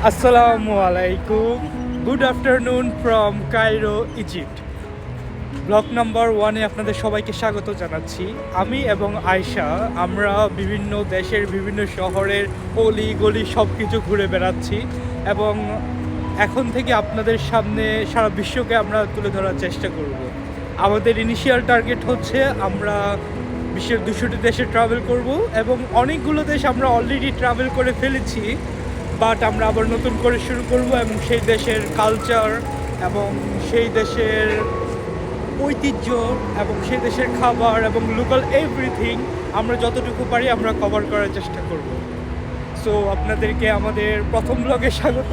আসসালামু আলাইকুম, good afternoon from Cairo, Egypt. Blog number 1-এ আপনাদের সবাইকে স্বাগত জানাচ্ছি। আমি এবং আয়শা আমরা বিভিন্ন দেশের বিভিন্ন শহরের অলি গলি সব কিছু ঘুরে বেড়াচ্ছি এবং এখন থেকে আপনাদের সামনে সারা বিশ্বকে আমরা তুলে ধরার চেষ্টা করব। আমাদের ইনিশিয়াল টার্গেট হচ্ছে আমরা বিশ্বের 200টি দেশে ট্রাভেল করব এবং অনেকগুলো দেশ আমরা অলরেডি ট্রাভেল করে ফেলেছি, বাট আমরা আবার নতুন করে শুরু করব এবং সেই দেশের কালচার এবং সেই দেশের ঐতিহ্য এবং সেই দেশের খাবার এবং লোকাল এভরিথিং আমরা যতটুকু পারি আমরা কভার করার চেষ্টা করব। সো আপনাদেরকে আমাদের প্রথম ব্লগে স্বাগত।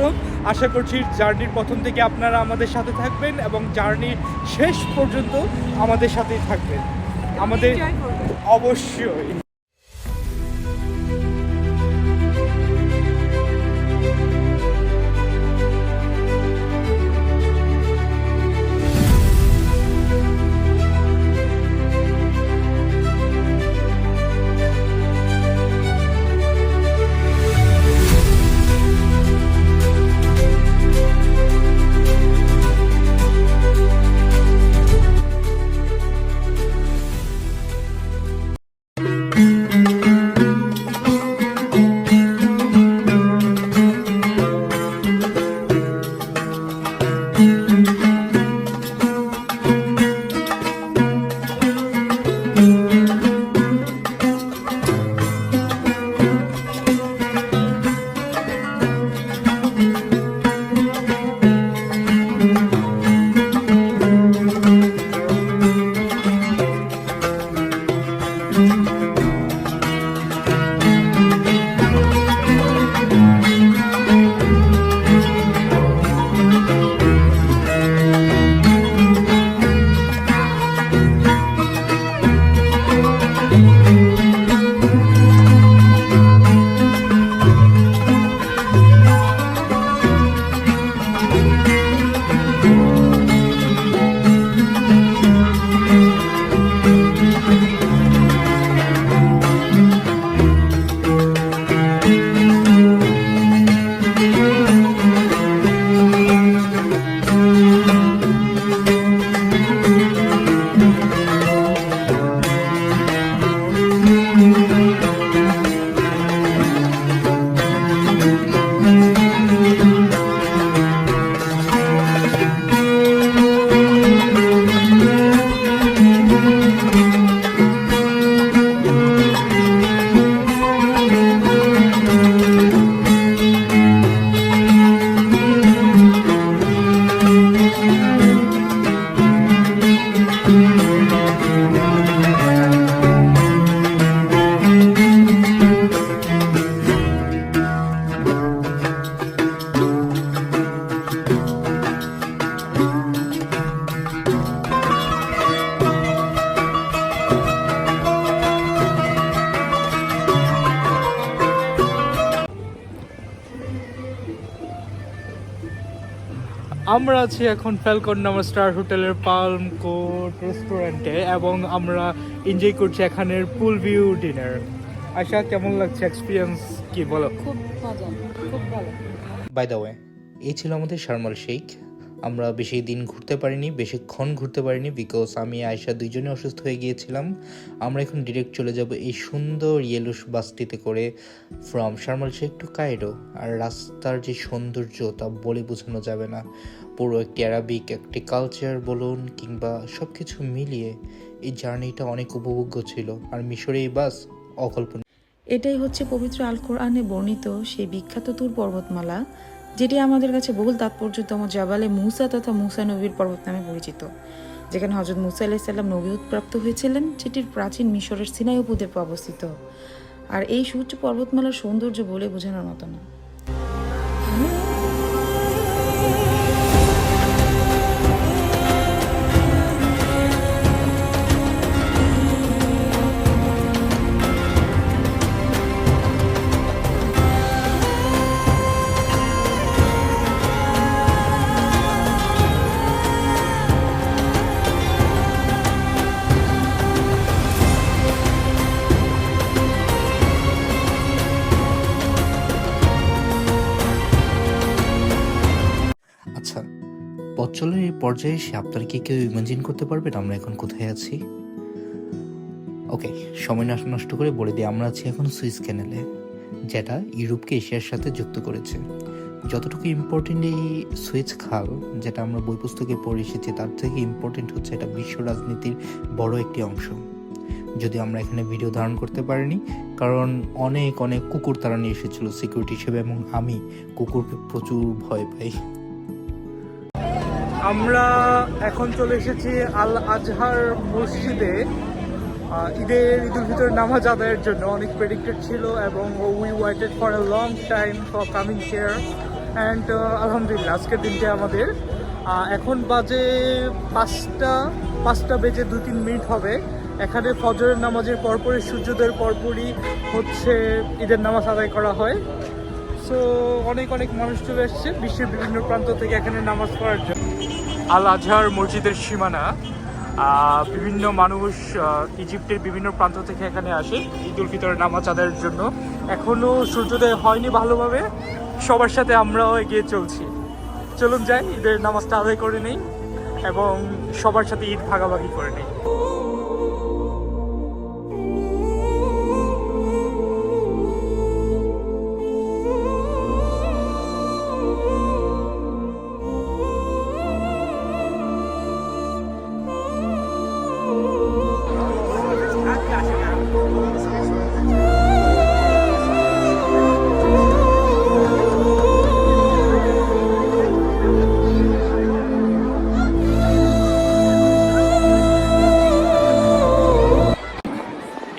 আশা করছি জার্নির প্রথম থেকে আপনারা আমাদের সাথে থাকবেন এবং জার্নির শেষ পর্যন্ত আমাদের সাথেই থাকবেন। আমাদের অবশ্যই আমরা আছি এখন ফ্যালকন নামা স্টার হোটেলের পালম কোর্ট রেস্টুরেন্টে এবং আমরা এনজয় করছি এখানের পুল ভিউ ডিনার। আশা, কেমন লাগছে এক্সপিরিয়েন্স, কি বলো? খুব মজা, খুব ভালো। বাই দ্য ওয়ে, এই ছিল আমাদের শারমাল শেখ। আমরা বেশি দিন ঘুরতে পারিনি, বেশিক্ষণ ঘুরতে পারিনি, বিকজ আমি আয়শা দুইজনে অসুস্থ হয়ে গিয়েছিলাম। আমরা এখন ডিরেক্ট চলে যাব এই সুন্দর ইয়েলো বাসটিতে করে ফ্রম শারমাল শেখ টু কায়রো। আর রাস্তার যে সৌন্দর্য তা বলে বোঝানো যাবে না। পুরো একটি অ্যারাবিক একটি কালচার বলুন কিংবা সব কিছু মিলিয়ে এই জার্নিটা অনেক উপভোগ্য ছিল। আর মিশরে এই বাস অকল্পনীয়। এটাই হচ্ছে পবিত্র আল কোরআনে বর্ণিত সেই বিখ্যাত তুর পর্বতমালা, যেটি আমাদের কাছে বহুল তাৎপর্যতম জাবালে মুসা তথা মুসা নবীর পর্বত নামে পরিচিত, যেখানে হযরত মুসা আলাইহিস সালাম নবুয়ত প্রাপ্ত হয়েছিলেন, যেটির প্রাচীন মিশরের সিনাই উপদ্বীপে অবস্থিত। আর এই সুউচ্চ পর্বতমালার সৌন্দর্য বলে বোঝানোর মতো না। পথ চলার এই পর্যায়ে এসে আপনারা কি কেউ ইমাজিন করতে পারবেন আমরা এখন কোথায় আছি? ওকে, সময় নষ্ট করে বলে দিই, আমরা আছি এখন সুইস ক্যানেলে, যেটা ইউরোপকে এশিয়ার সাথে যুক্ত করেছে। যতটুকু ইম্পর্টেন্ট এই সুয়েজ খাল, যেটা আমরা বই পুস্তকে পড়ে এসেছি, তার থেকে ইম্পর্টেন্ট হচ্ছে এটা বিশ্ব রাজনীতির বড় একটি অংশ। যদি আমরা এখানে ভিডিও ধারণ করতে পারিনি, কারণ অনেক অনেক কুকুর তারা নিয়ে এসেছিল সিকিউরিটি হিসেবে, এবং আমি কুকুরকে প্রচুর ভয় পাই। আমরা এখন চলে এসেছি আল আজহার মসজিদে ঈদুল ফিতর নামাজ আদায়ের জন্য। অনেক প্রেডিক্টেড ছিল এবং we waited for a long time for coming here and আলহামদুলিল্লাহ আজকের দিনটা আমাদের। এখন বাজে 5টা বেজে 2-3 মিনিট হবে। এখানে ফজরের নামাজের পরপরই, সূর্যোদয়ের পরপরই হচ্ছে ঈদের নামাজ আদায় করা হয়। সো অনেক অনেক মানুষ চলে এসছে বিশ্বের বিভিন্ন প্রান্ত থেকে এখানে নামাজ পড়ার জন্য। আল আজহার মসজিদের সীমানা, বিভিন্ন মানুষ ইজিপ্টের বিভিন্ন প্রান্ত থেকে এখানে আসে ঈদুল ফিতরের নামাজ আদায়ের জন্য। এখনও সূর্যোদয় হয়নি ভালোভাবে, সবার সাথে আমরাও এগিয়ে চলছি। চলুন যাই, ঈদের নামাজটা আদায় করে নেই এবং সবার সাথে ঈদ ভাগাভাগি করে নেই।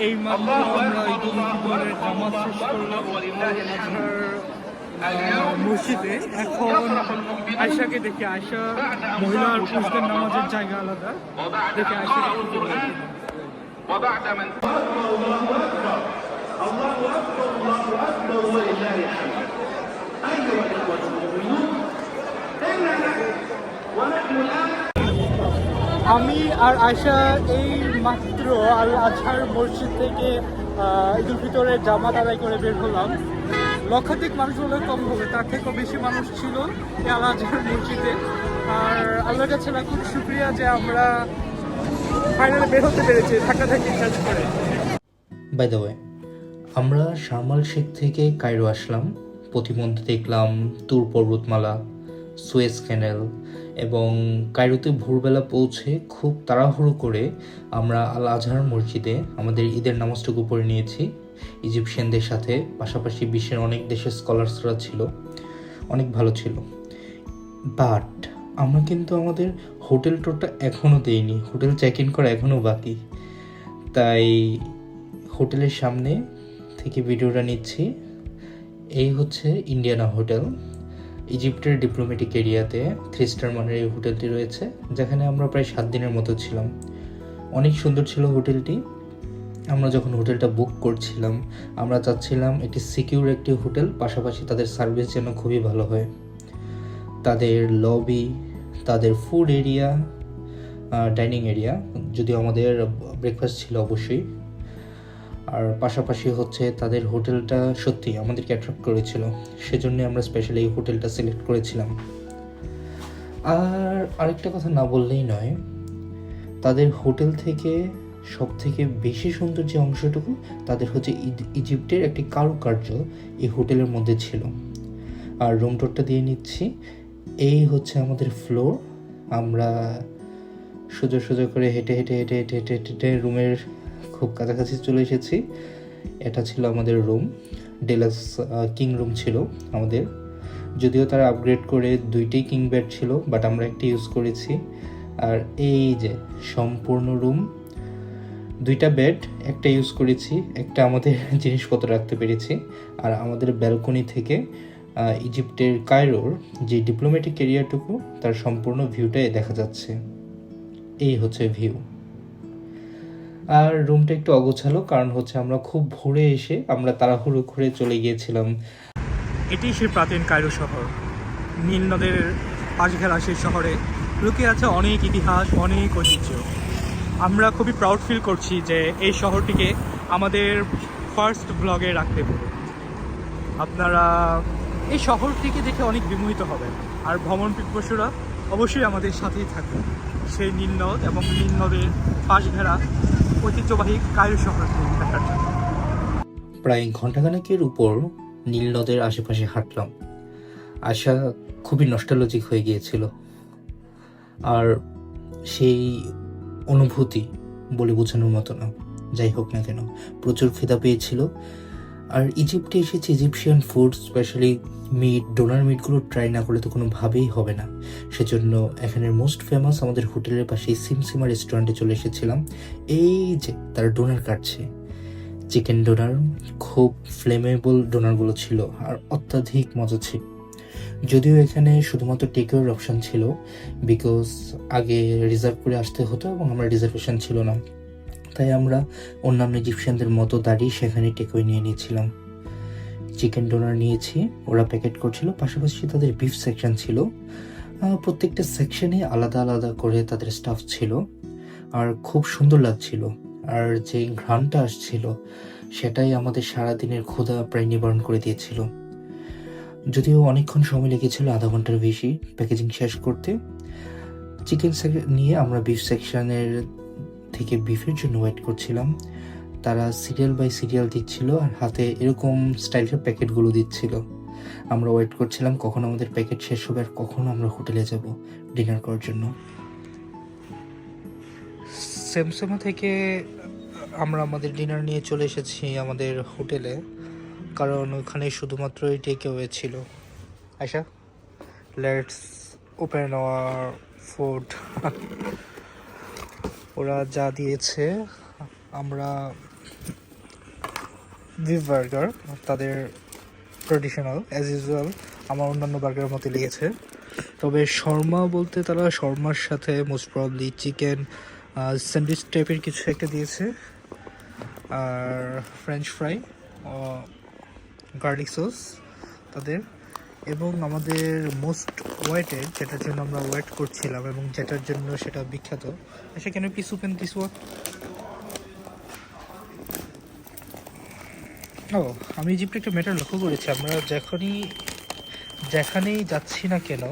এই মাত্র আমরা ঈদুল ফিতরের নামাজ শেষ করলাম মসজিদে। এখন আয়শাকে দেখি, আয়শা মহিলা আর পুরুষদের নামাজের জায়গা আলাদা, দেখে আয়শা আমি আর আয়শা এই মাত্র আল আজহার মসজিদ থেকে ঈদুল ফিতরের জামাত আদায় করে বের হলাম। লক্ষাধিক মানুষ হলে কম হবে, তার থেকেও বেশি মানুষ ছিল এই আল আজহার মসজিদে। আর আল্লাহর কাছে খুব শুকরিয়া যে আমরা ফাইনালে বের হতে পেরেছি ধাক্কাধাক্কি শেষ করে। বাই দ্য ওয়ে, আমরা শার্ম এল শেখ থেকে কায়রো আসলাম। প্রতিমধ্যে দেখলাম তুর পর্বতমালা, সুয়েজ ক্যানেল, এবং কায়রোতে ভোরবেলা পৌঁছে খুব তাড়াহুড়ো করে আমরা আল আজহার মসজিদে আমাদের ঈদের নামাজটুকু পড়ে নিয়েছি ইজিপশিয়ানদের সাথে। পাশাপাশি বিশ্বের অনেক দেশের স্কলার্সরা ছিল, অনেক ভালো ছিল। বাট আমরা কিন্তু আমাদের হোটেল টোরটা এখনও দেইনি, হোটেল চেক ইন করা এখনও বাকি। তাই হোটেলের সামনে থেকে ভিডিওটা নিচ্ছি। এই হচ্ছে ইন্ডিয়ানা হোটেল, ইজিপ্টের ডিপ্লোম্যাটিক এরিয়াতে 3 স্টার মানের এই হোটেলটি রয়েছে, যেখানে আমরা প্রায় 7 দিনের মতো ছিলাম। অনেক সুন্দর ছিল হোটেলটি। আমরা যখন হোটেলটা বুক করছিলাম, আমরা চাচ্ছিলাম একটি সিকিউর একটি হোটেল, পাশাপাশি তাদের সার্ভিস যেন খুবই ভালো হয়। তাদের লবি, তাদের ফুড এরিয়া, ডাইনিং এরিয়া, যদিও আমাদের ব্রেকফাস্ট ছিল অবশ্যই, আর পাশাপাশি হচ্ছে তাদের হোটেলটা সত্যি আমাদেরকে অ্যাট্রাক্ট করেছিল। সেজন্য আমরা স্পেশালি এই হোটেলটা সিলেক্ট করেছিলাম। আর আরেকটা কথা না বললেই নয়, তাদের হোটেল থেকে সব থেকে বেশি সুন্দর যে অংশটুকু, তাদের হচ্ছে ইজিপ্টের একটি কারুকার্য এই হোটেলের মধ্যে ছিল। আর রুম টোরটা দিয়ে নিচ্ছি। এই হচ্ছে আমাদের ফ্লোর। আমরা সোজা সোজা করে হেঁটে হেঁটে হেঁটে হেঁটে হেঁটে হেঁটে রুমের খুব কাছাকাছি চলে এসেছি। এটা ছিল আমাদের রুম, ডেলাক্স কিং রুম ছিল আমাদের। যদিও তারা আপগ্রেড করে 2টি কিং বেড ছিল, বাট আমরা একটি ইউজ করেছি। আর এই যে সম্পূর্ণ রুম, 2টা বেড, একটা ইউজ করেছি, একটা আমাদের জিনিসপত্র রাখতে পেরেছি। আর আমাদের ব্যালকনি থেকে ইজিপ্টের কায়রোর যে ডিপ্লোম্যাটিক এরিয়াটুকু, তার সম্পূর্ণ ভিউটাই দেখা যাচ্ছে। এই হচ্ছে ভিউ। আর রুমটা একটু অগোছালো, কারণ হচ্ছে আমরা খুব ভোরে এসে আমরা তাড়াহুড়ো করে চলে গিয়েছিলাম। এটি সেই প্রাচীন কায়রো শহর, নীল নদের পাশ ঘেরা সেই শহরে লুকিয়ে আছে অনেক ইতিহাস, অনেক ঐতিহ্য। আমরা খুবই প্রাউড ফিল করছি যে এই শহরটিকে আমাদের ফার্স্ট ব্লগে রাখতে পারি। আপনারা এই শহরটিকে দেখে অনেক বিমোহিত হবেন। আর ভ্রমণ পিপাসুরা অবশ্যই আমাদের সাথেই থাকবেন সেই নীলনদ এবং নীলনদের পাশ ঘেরা ঐতিহ্যবাহী কায়রো শহরটি দেখার জন্য। প্রায় ঘন্টাখানেকের উপর নীল নদের আশেপাশে হাঁটলাম। আশা খুবই নস্টালজিক হয়ে গিয়েছিল, আর সেই অনুভূতি বলে বোঝানোর মতো না। যাই হোক না কেন, প্রচুর খিদা পেয়েছিল। আর ইজিপ্টে এসেছি, Egyptian food specially meat, doner মিটগুলো ট্রাই না করলে তো কোনোভাবেই হবে না। সেজন্য এখানের মোস্ট ফেমাস আমাদের হোটেলের পাশেই সিমসিমা রেস্টুরেন্টে চলে এসেছিলাম। এই যে তারা ডোনার কাটছে, চিকেন ডোনার, খুব ফ্লেমেবল ডোনারগুলো ছিল আর অত্যাধিক মজা ছিল। যদিও এখানে শুধুমাত্র টেকওয়ের অপশন ছিল, বিকজ আগে রিজার্ভ করে আসতে হতো এবং আমার রিজার্ভেশন ছিল না, তাই আমরা অন্যান্য ইজিপশিয়ানদের মতো দাঁড়িয়ে সেখানে টেকওয়ে নিয়ে নিয়েছিলাম। চিকেন ডোনার নিয়েছি, ওরা প্যাকেট করছিল, পাশাপাশি তাদের বিফ সেকশন ছিল। প্রত্যেকটা সেকশনে আলাদা আলাদা করে তাদের স্টাফ ছিল আর খুব সুন্দর লাগছিল। আর যে ঘ্রাণটা আসছিল সেটাই আমাদের সারাদিনের ক্ষুধা প্রায় নিবারণ করে দিয়েছিল। যদিও অনেকক্ষণ সময় লেগেছিল, আধা ঘন্টার বেশি প্যাকেজিং শেষ করতে। চিকেন নিয়ে আমরা বিফ সেকশনের থেকে বিফের জন্য ওয়েট করছিলাম। তারা সিরিয়াল বাই সিরিয়াল দিচ্ছিল আর হাতে এরকম স্টাইলের প্যাকেটগুলো দিচ্ছিল। আমরা ওয়েট করছিলাম কখন আমাদের প্যাকেট শেষ হবে আর কখন আমরা হোটেলে যাব ডিনার করার জন্য। সেমসেমা থেকে আমরা আমাদের ডিনার নিয়ে চলে এসেছি আমাদের হোটেলে, কারণ ওখানে শুধুমাত্রই টেক অ্যাওয়ে ছিল। Ayesha, let's open our food. ওরা যা দিয়েছে, আমরা বিফ বার্গার, তাদের ট্রেডিশনাল অ্যাজ ইউজুয়াল আমার অন্যান্য বার্গারের মতো লেগেছে। তবে শর্মা বলতে তারা শর্মার সাথে মোস্ট প্রবলি চিকেন স্যান্ডউইচ টাইপের কিছু একটা দিয়েছে, আর ফ্রেঞ্চ ফ্রাই, গার্লিক সস তাদের, এবং আমাদের মোস্ট ওয়েটেড, যেটার জন্য আমরা ওয়েট করছিলাম এবং যেটার জন্য সেটা বিখ্যাত। আচ্ছা, কেন প্লিজ ওপেন দিস ওয়ান? ও, আমি ইজিপ্টে একটা ম্যাটার লক্ষ্য করেছি, আমরা যেখানেই যাচ্ছি না কেন,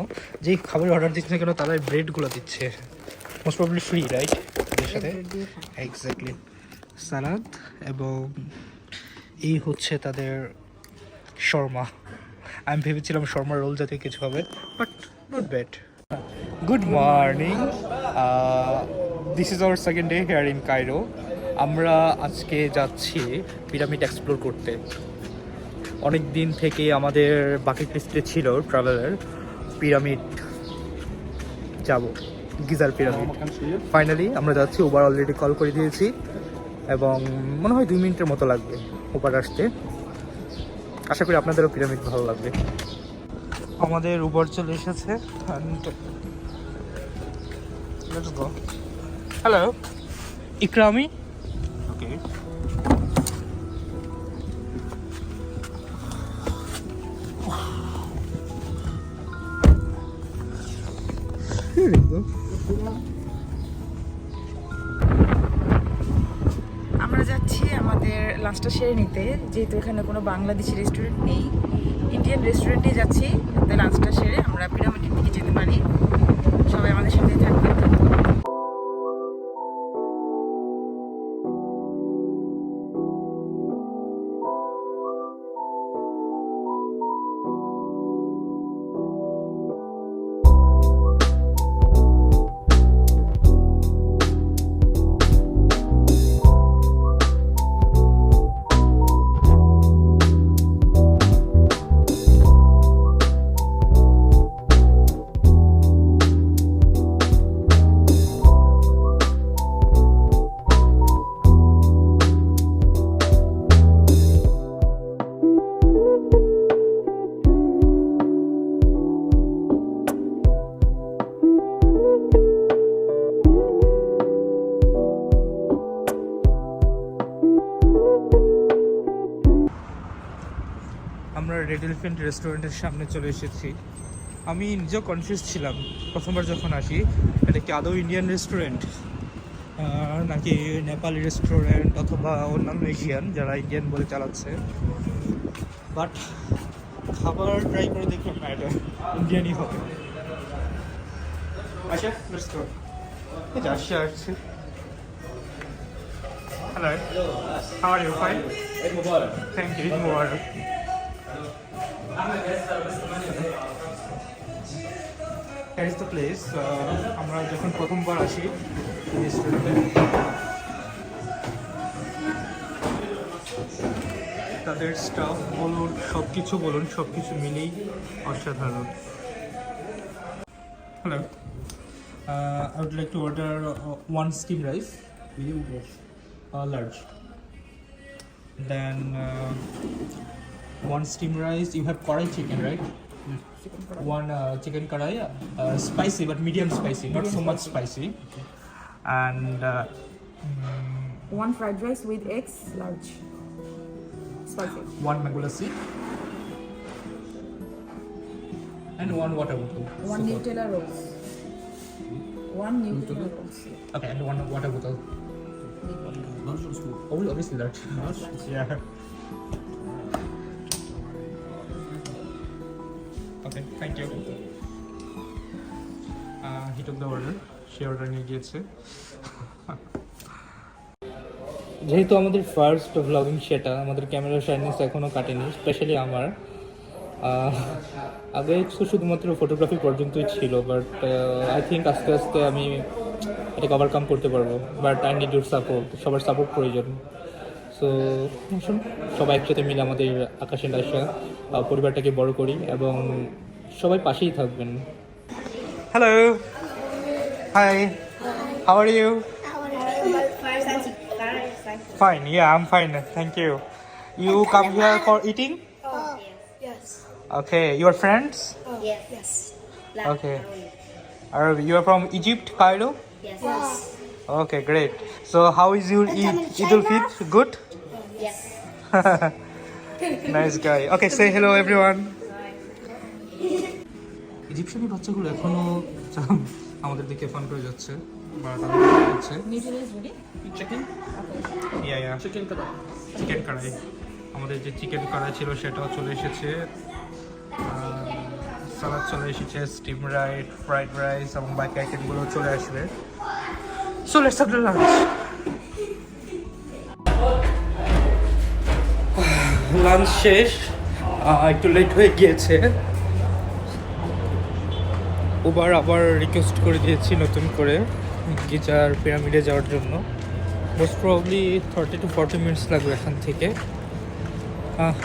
যেই খাবার অর্ডার দিচ্ছি না কেন, তারা ব্রেডগুলো দিচ্ছে, মোস্ট প্রবলি ফ্রি, রাইট? এর সাথে এক্স্যাক্টলি সালাদ, এবং এই হচ্ছে তাদের শর্মা। আমি ভেবেছিলাম শর্মা রোল জাতীয় কিছু হবে, but not bad. Good morning, this is our second day here in Cairo. আমরা আজকে যাচ্ছি পিরামিড এক্সপ্লোর করতে। অনেক দিন থেকে আমাদের বাকেট লিস্টে ছিল ট্রাভেলের পিরামিড যাব, গিজার পিরামিড। ফাইনালি আমরা যাচ্ছি। উবার অলরেডি কল করে দিয়েছি এবং মনে হয় 2 মিনিটের মতো লাগবে উবার আসতে। আশা করি আপনাদেরও পিরামিড ভালো লাগবে। আমাদের উবার চলে এসেছে। হ্যালো ইকরামি, ওকে। আমরা যাচ্ছি আমাদের লাঞ্চটা সেরে নিতে, যেহেতু এখানে কোনো বাংলাদেশি রেস্টুরেন্ট নেই, ইন্ডিয়ান রেস্টুরেন্টে যাচ্ছি যাতে লাঞ্চটা সেরে আমরা পিরামিডের দিকে যেতে পারি। সবাই আমাদের সাথে থাকবে। আমরা রেড এলিফ্যান্ট রেস্টুরেন্টের সামনে চলে এসেছি। আমি নিজেও কনফিউজ ছিলাম প্রথমবার যখন আসি, এটা কি আদৌ ইন্ডিয়ান রেস্টুরেন্ট নাকি নেপালি রেস্টুরেন্ট অথবা অন্যান্য এশিয়ান যারা ইন্ডিয়ান বলে চালাচ্ছে। বাট খাবার ট্রাই করে দেখলাম না, এটা ইন্ডিয়ানই হবে। Aisha, let's go. Hey, Aisha. Hello. How are you? Fine? Thank you. Eid Mubarak. Here is the place. আমরা যখন প্রথমবার আসি রেস্টুরেন্টে, তাদের স্টাফ বলুন, সব কিছু মিলেই অসাধারণ। Hello. I would like to order one steam rice. Medium dish. Large. Then one steam rice. You have karai chicken, right? One chicken karai, spicy but medium spicy, not so much spicy. And One fried rice with eggs, large. Spicy. one mango lassi. And one water bottle. One Nutella rolls. One Nutella rolls. Okay, and one water bottle. Oh, obviously that. Yeah. Okay, thank you. He took the order. She order নিয়ে গিয়েছে। যেহেতু আমাদের first vlogging, সেটা আমাদের camera শাইনিংস এখনও কাটেনি, specially আমার। আগে তো শুধুমাত্র ফটোগ্রাফি পর্যন্তই ছিল, বাট আই থিঙ্ক আস্তে আস্তে আমি এটাকে ওভারকাম করতে পারবো। But I need your support, সবার সাপোর্ট প্রয়োজন। সো আসুন সবাই একসাথে মিলে আমাদের আকাশের আশা পরিবারটাকে বড় করি এবং সবাই পাশেই থাকবেন। Hello, hi, how are you? Fine, yeah, I'm fine. Thank you. You come here for eating? Yes. Okay, your friends? Yes. Okay. You are from Egypt, Cairo? Yes. Okay, great. So how is your Eid al-Fitr? Good? Yes. Nice guy. Okay, say hello everyone. ইজিপশিয়ানি বাচ্চাগুলো এখনো আমাদের দিকে fun করে যাচ্ছে, বা তারা যাচ্ছে। Nutella is ready. Chicken? Yeah chicken কড়াই। আমাদের যে চিকেন কড়াই ছিল সেটাও চলে এসেছে, সালাদ চলে এসেছে, স্টিম রাইস, ফ্রাইড রাইস এবং বাকি আইটেমগুলো চলে আসবে। So let's have the lunch. Lunch শেষ, একটু লেট হয়ে গিয়েছে। উবার আবার রিকোয়েস্ট করে দিয়েছি নতুন করে গিজার পিরামিডে যাওয়ার জন্য। মোস্ট প্রবলি 30 to 40 মিনিটস লাগবে এখান থেকে।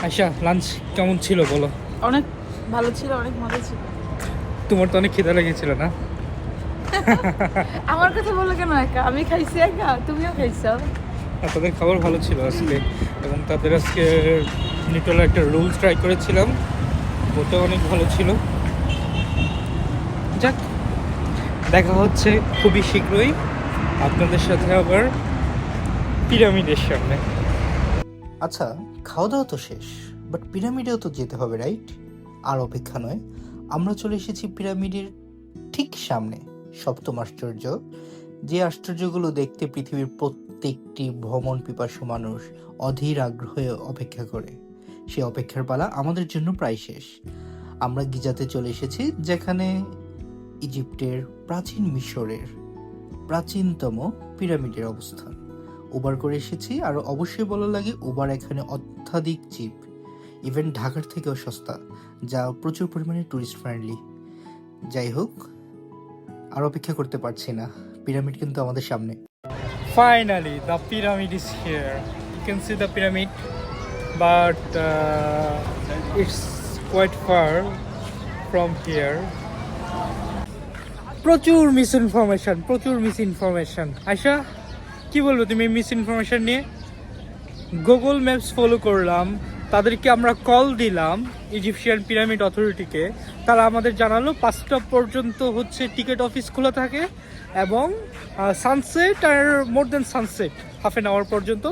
আয়শা, লাঞ্চ কেমন ছিল বলো? অনেক ভালো ছিল, অনেক মজা ছিল। তোমার তো অনেক খিদা লেগেছিল না? আমার কথা বলো কেন একা? আমি খাইছি একা, তুমিও খাইছো। তাদের খাবার ভালো ছিল আজকে, এবং তাদের আজকে নিউটেলা একটা রোল ট্রাই করেছিলাম, ওটা অনেক ভালো ছিল। যাক, দেখা হচ্ছে খুবই শীঘ্রই আপনাদের সাথে আবার পিরামিডের সামনে। আচ্ছা, খাওয়া দাওয়া তো শেষ, বাট পিরামিডেও তো যেতে হবে, রাইট? আর অপেক্ষা নয়, আমরা চলে এসেছি পিরামিডের ঠিক সামনে। সপ্তম আশ্চর্য, যে আশ্চর্যগুলো দেখতে পৃথিবীর প্রত্যেকটি ভ্রমণ পিপাসু মানুষ অধীর আগ্রহে অপেক্ষা করে। সেই অপেক্ষার পালা আমাদের জন্য প্রায় শেষ। আমরা গিজাতে চলে এসেছি, যেখানে ইজিপ্টের প্রাচীন মিশরের প্রাচীনতম পিরামিডের অবস্থান। উবার করে এসেছি, আর অবশ্যই বলা লাগে উবার এখানে অত্যাধিক চিপ, ইভেন ঢাকার থেকেও সস্তা, যা প্রচুর পরিমাণে টুরিস্ট ফ্রেন্ডলি। যাই হোক, আর অপেক্ষা করতে পারছি না, পিরামিড কিন্তু আমাদের সামনে। Finally, the pyramid is here. You can see the pyramid, but it's quite far from here. প্রচুর মিসইনফরমেশন। আয়শা, কি বলবো তুমি মিসইনফরমেশন নিয়ে? গুগল ম্যাপস ফলো করলাম, তাদেরকে আমরা কল দিলাম ইজিপশিয়ান পিরামিড অথরিটিকে, তারা আমাদের জানালো 5টা পর্যন্ত হচ্ছে টিকিট অফিস খোলা থাকে, এবং সানসেট আর more than sunset half an hour পর্যন্ত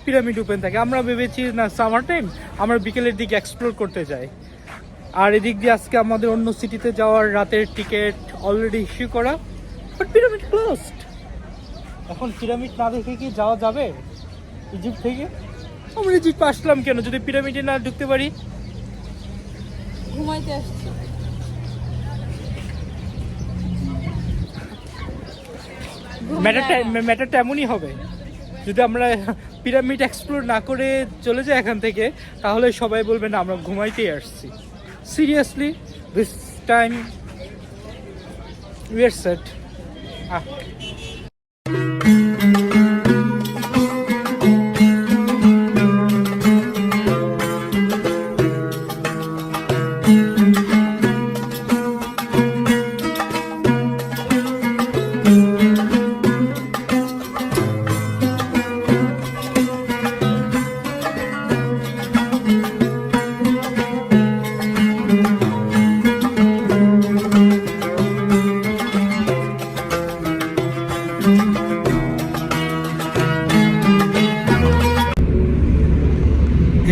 পিরামিড ওপেন থাকে। আমরা ভেবেছি না সামার টাইম, আমরা বিকেলের দিকে এক্সপ্লোর করতে যাই। আর এদিক দিয়ে আজকে আমাদের অন্য সিটিতে যাওয়ার রাতের টিকিট অলরেডি ইস্যু করা, বাট পিরামিড ক্লোজড। এখন পিরামিড না দেখে কি যাওয়া যাবে ইজিপ্ট থেকে? আমরা ইজিপ্ট আসলাম কেন যদি পিরামিডে না ঢুকতে পারি? ঘুমাইতে আসছি। ম্যাটারটা এমনই হবে, যদি আমরা পিরামিড এক্সপ্লোর না করে চলে যাই এখান থেকে, তাহলে সবাই বলবে না আমরা ঘুমাইতেই আসছি। Seriously this time we are set.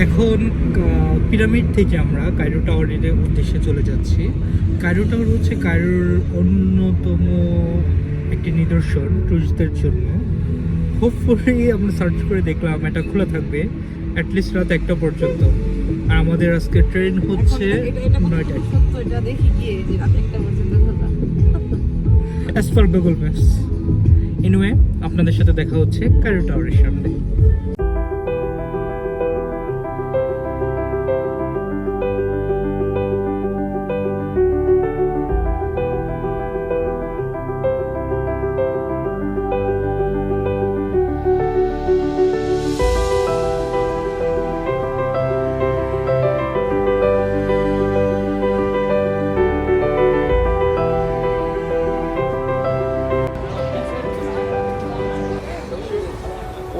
এখন পিরামিড থেকে আমরা কায়রো টাওয়ারের উদ্দেশ্যে চলে যাচ্ছি। কায়রো টাওয়ার হচ্ছে কায়রোর অন্যতম একটি নিদর্শন টুরিস্টদের জন্য। হোপফুলি আমরা সার্চ করে দেখলাম এটা খোলা থাকবে অ্যাটলিস্ট রাত 1টা পর্যন্ত। আর আমাদের আজকে ট্রেন হচ্ছে 9টায়, as per Google Maps. Anyway, আপনাদের সাথে দেখা হচ্ছে কায়রো টাওয়ারের সামনে।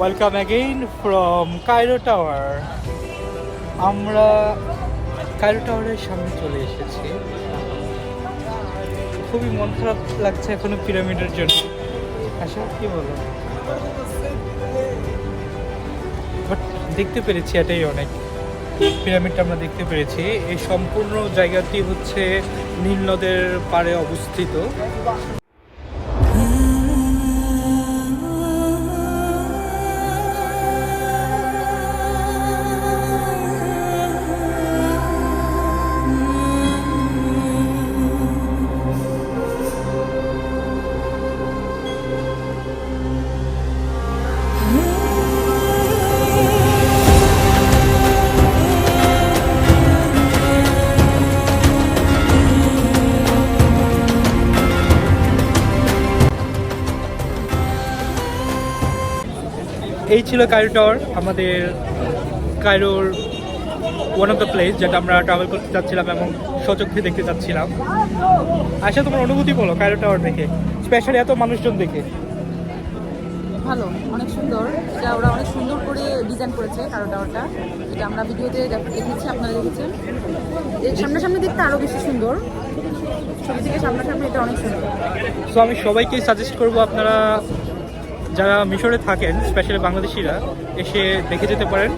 Welcome again from Cairo tower. আমরা কায়রো টাওয়ারের সামনে চলে এসেছি। খুবই মন খারাপ লাগছে এখনো পিরামিডের জন্য। আশা কি বলো, বাট দেখতে পেরেছি এটাই অনেক। পিরামিডটা আমরা দেখতে পেরেছি। এই সম্পূর্ণ জায়গাটি হচ্ছে নীল নদের পাড়ে অবস্থিত। এই ছিল কায়রো টাওয়ার, আমাদের কায়রোর ওয়ান অফ দ্য প্লেস যেটা আমরা ট্রাভেল করতে চাচ্ছিলাম এবং সচক্ষে দেখতে চাচ্ছিলাম। আশা, তোমার অনুভূতি বলো কায়রো টাওয়ার দেখে, স্পেশালি এত মানুষজন দেখে। ভালো, অনেক সুন্দর। এটা ওরা অনেক সুন্দর করে ডিজাইন করেছে কারো টাওয়ারটা, যেটা আমরা ভিডিওতে দেখেছি, আপনারা দেখেছেন। এর সামনাসামনি দেখতে আরও বেশি সুন্দর, ছবি থেকে সামনাসামনি এটা অনেক সুন্দর। সো আমি সবাইকে সাজেস্ট করব, আপনারা যারা মিশরে থাকেন, স্পেশালি বাংলাদেশিরা, এসে দেখে যেতে পারেন,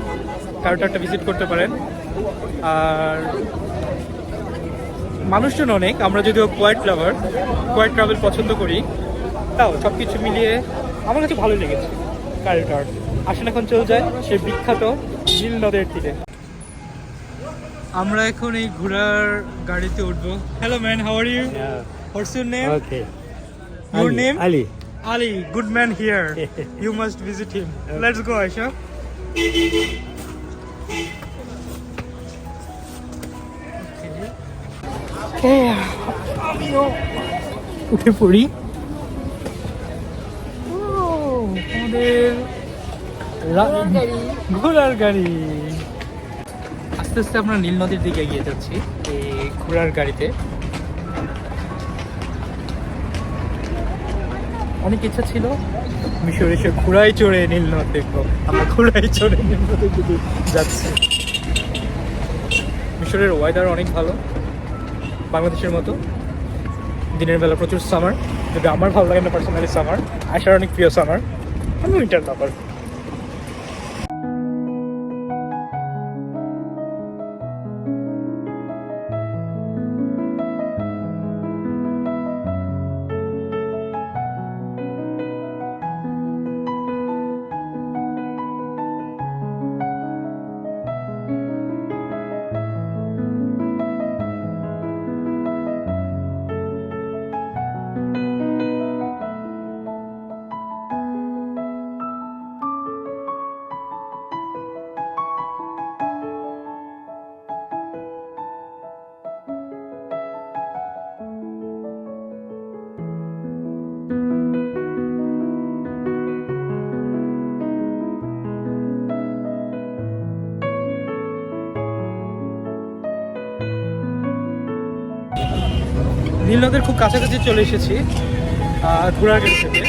কায়রো টাওয়ারটা ভিজিট করতে পারেন। আর মানুষজন অনেক, আমরা যদিও কোয়াইট লাভার, কোয়াইট ট্রাভেল পছন্দ করি, তাও সব কিছু মিলিয়ে আমার কাছে ভালো লেগেছে কায়রো টাওয়ার। আসেন এখন চলে যায় সেই বিখ্যাত নীল নদের তীরে। আমরা এখন এই ঘোড়ার গাড়িতে উঠবো। Hello man, how are you? What's your name? Okay. Your name? Ali. Ali, good man here. You must visit him. Let's go, Aisha. আমিও উঠে পড়ি। আমাদের ঘোড়ার গাড়ি। আস্তে আস্তে আমরা নীল নদীর দিকে এগিয়ে যাচ্ছি এই ঘোড়ার গাড়িতে। অনেক ইচ্ছা ছিল মিশরে এসে ঘোড়ায় চড়ে নীল নদ দেখবো। আমরা ঘোড়ায় চড়ে নীল নদের দিকে যাচ্ছি। মিশরের ওয়েদার অনেক ভালো, বাংলাদেশের মতো। দিনের বেলা প্রচুর সামার, যদি আমার ভালো লাগে না পার্সোনালি সামার। আশার অনেক প্রিয় সামার, আমি উইন্টার লাভার। নদের খুব কাছাকাছি চলে এসেছি ঘোড়ার গাড়ি থেকে।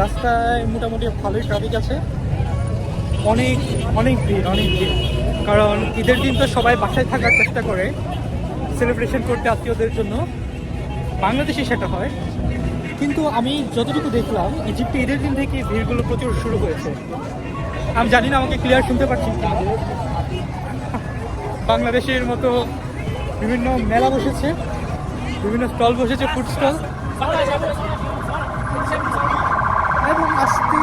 রাস্তায় মোটামুটি ভালোই ট্রাফিক আছে, অনেক অনেক ভিড়, কারণ ঈদের দিন তো সবাই বাসায় থাকার চেষ্টা করে সেলিব্রেশন করতে আত্মীয়দের জন্য, বাংলাদেশে সেটা হয়। কিন্তু আমি যতটুকু দেখলাম ইজিপ্টে ঈদের দিন থেকে ভিড়গুলো প্রচুর শুরু হয়েছে। আমি জানি না আমাকে ক্লিয়ার শুনতে পাচ্ছি কিনা। বাংলাদেশের মতো বিভিন্ন মেলা বসেছে, বিভিন্ন স্টল বসেছে, ফুড স্টল, এবং আস্তে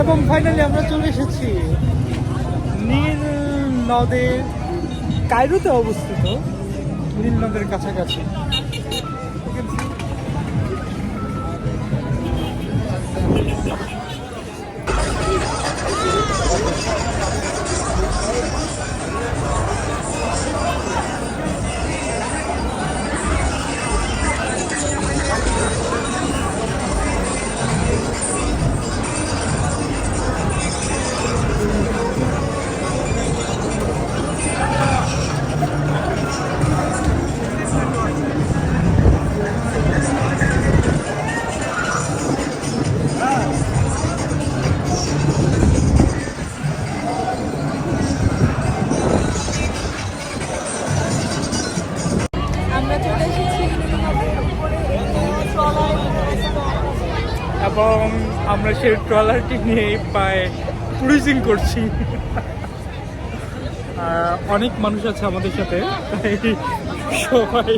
এবং ফাইনালি আমরা চলে এসেছি নীল নদের, কায়রোতে অবস্থিত নীল নদের কাছাকাছি। এবং আমরা সেই ট্রলারটি নিয়ে প্রায় ক্রুজিং করছি। অনেক মানুষ আছে আমাদের সাথে, তাই সবাই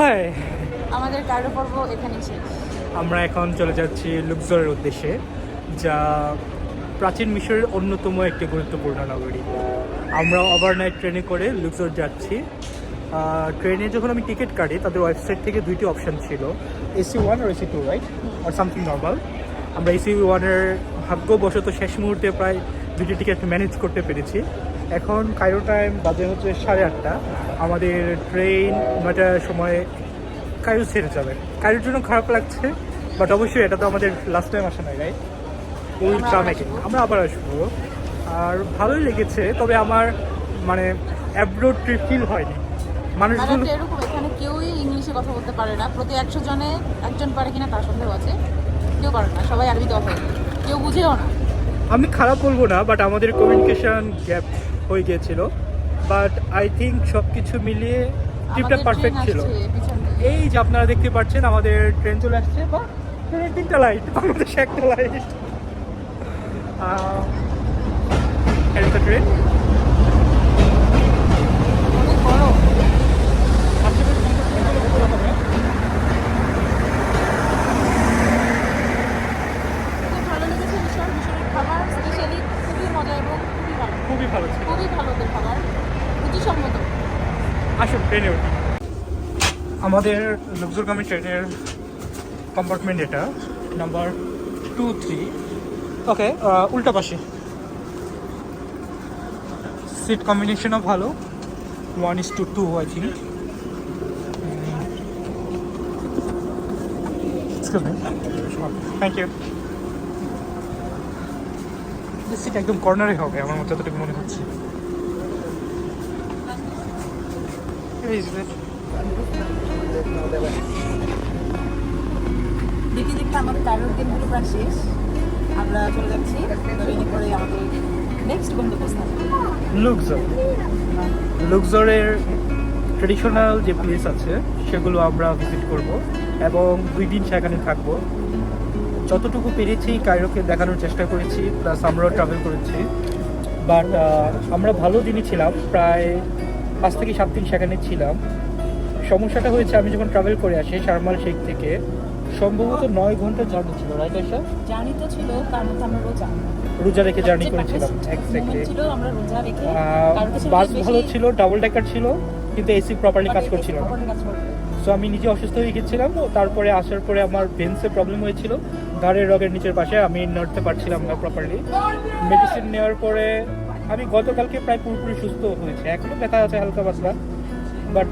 হাই, আমাদের কায়রো পর্ব এখানেই শেষ। আমরা এখন চলে যাচ্ছি লুক্সরের উদ্দেশ্যে, যা প্রাচীন মিশরের অন্যতম একটি গুরুত্বপূর্ণ নগরী। আমরা ওভারনাইট ট্রেনে করে লুক্সর যাচ্ছি। ট্রেনে যখন আমি টিকিট কাটি তাদের ওয়েবসাইট থেকে দুইটি অপশান ছিল, AC1 আর AC2, রাইট, আর সামথিং নর্মাল। আমরা AC1-এর ভাগ্যবশত শেষ মুহূর্তে প্রায় দুটি টিকিট ম্যানেজ করতে পেরেছি। এখন কায়রো টাইম বাজে হচ্ছে 8:30। আমাদের ট্রেন 9টার সময় কায়রো ছেড়ে যাবে। কায়রোর জন্য খারাপ লাগছে, বাট অবশ্যই এটা তো আমাদের লাস্ট টাইম আসা নয়, রাইট? উইল কাম অ্যাগেন, আমরা আবার আসবো। আর ভালোই লেগেছে, তবে আমার মানে অ্যাব্রোড ট্রিপ ফিল হয়নি। মানুষগুলো এরকম এখানে কেউই ইংলিশে কথা বলতে পারে না। প্রতি 100 জনে একজন পারে কিনা তার সন্দেহ আছে। কেউ পারে না, সবাই আরবিতে কথা বলে, কেউ বুঝেও না। আমি খারাপ বলবো না, বাট আমাদের কমিউনিকেশন গ্যাপ হয়ে গিয়েছিল। বাট আই থিঙ্ক সব কিছু মিলিয়ে ট্রিপটা পারফেক্ট ছিল। এই যে আপনারা দেখতে পাচ্ছেন আমাদের ট্রেন চলে আসছে, বা ট্রেনের 3টা লাইট, বাংলাদেশে 1টা লাইট। ট্রেন অনেক বড়। খুব ভালো লেগেছে মিশরের খাবার, স্পেশালি খুবই মজা এবং খুবই ভালো ছিল। খুবই ভালো ওদের খাবার, রুচিসম্মত। আসুন ট্রেনে উঠি। আমাদের লুক্সরগামী ট্রেনের কম্পার্টমেন্ট এটা, নাম্বার 2-3। ওকে, উল্টা পাশে। সিট কম্বিনেশনও ভালো, 1:2 I think. Thank you. Seat একদম কর্নারে হবে আমার মতো, যতটুকু মনে হচ্ছে। দেখতে দেখতে আমাদের কায়রোর দিনগুলো প্রায় শেষ। আমরা চলে যাচ্ছি ট্রেনে করে আমাদের নেক্সট গন্তব্যস্থানে লুক্সর। লুক্সরের ট্রেডিশনাল যে প্লেস আছে সেগুলো আমরা ভিজিট করব এবং 2 দিন সেখানে থাকবো। যতটুকু পেরেছি কায়রোকে দেখানোর চেষ্টা করেছি, প্লাস আমরাও ট্রাভেল করেছি। বাট আমরা ভালো দিনই ছিলাম, প্রায় 5 থেকে 7 দিন সেখানে ছিলাম। সমস্যাটা হয়েছে আমি যখন ট্রাভেল করে আসি শারমাল শেখ থেকে, সম্ভবত 9 ঘন্টার জার্নি ছিল, রাইট আয়শা? জার্নি তো ছিল, তার মধ্যে আমরা রোজা রেখে জার্নি করেছিলাম, এক্স্যাক্টলি। ছিল আমরা রোজা রেখে বাস ভালো ছিল, ডাবল ডেকার ছিল, কিন্তু এসি প্রপারলি কাজ করছিল না। সো আমি নিজে অসুস্থ হয়ে গেছিলাম। তারপরে আসার পরে আমার ভেন্সে প্রবলেম হয়েছিল, ঘাড়ের রগের নিচের পাশে, আমি নড়তে পারছিলাম না প্রপারলি। মেডিসিন নেওয়ার পরে আমি গতকালকে প্রায় পুরোপুরি সুস্থ হয়েছে, এখনও ব্যথা আছে হালকা পাতলা, বাট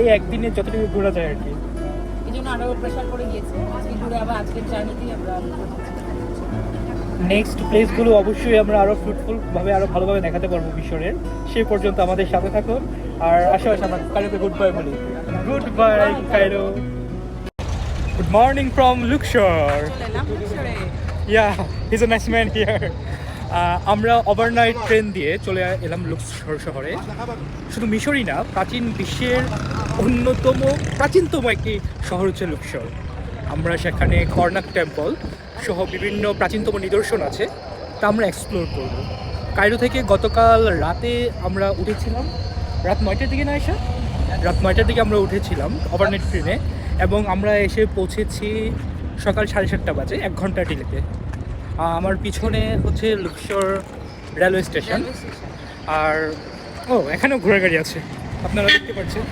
এই একদিনে যতটুকু ঘোরা যায় আর কি। এই জন্য আরও প্রেশার পড়ে গিয়েছে। আজকে ঘুরে আবার আজকের জার্নিতেই আমরা নেক্সট প্লেসগুলো অবশ্যই আমরা আরও ফ্রুটফুলভাবে আরও ভালোভাবে দেখাতে পারবো মিশরের। সে পর্যন্ত আমাদের সাথে থাকুন। আর আশেপাশে আমরা কায়রোকে গুড বাই বলি। Good bye Cairo. Good morning from Luxor. Yeah, his a nice man here. আমরা ওভারনাইট ট্রেন দিয়ে চলে এলাম লুক্সর শহরে। শুধু মিশরই না, প্রাচীন বিশ্বের প্রাচীনতম একটি শহর হচ্ছে লুক্সর। আমরা সেখানে কর্নাক টেম্পল সহ বিভিন্ন প্রাচীনতম নিদর্শন আছে, তা আমরা এক্সপ্লোর করব। কায়রো থেকে গতকাল রাতে আমরা উঠেছিলাম, রাত 9টার দিকে না এসে, রাত 9টার দিকে আমরা উঠেছিলাম ওভারনাইট ট্রেনে, এবং আমরা এসে পৌঁছেছি সকাল 7:30 বাজে, 1 ঘন্টা ডিলেতে। আমার পিছনে হচ্ছে লুক্সর রেলওয়ে স্টেশন। আর এখানেও ঘোড়ার গাড়ি আছে, আপনারা দেখতে পাচ্ছেন।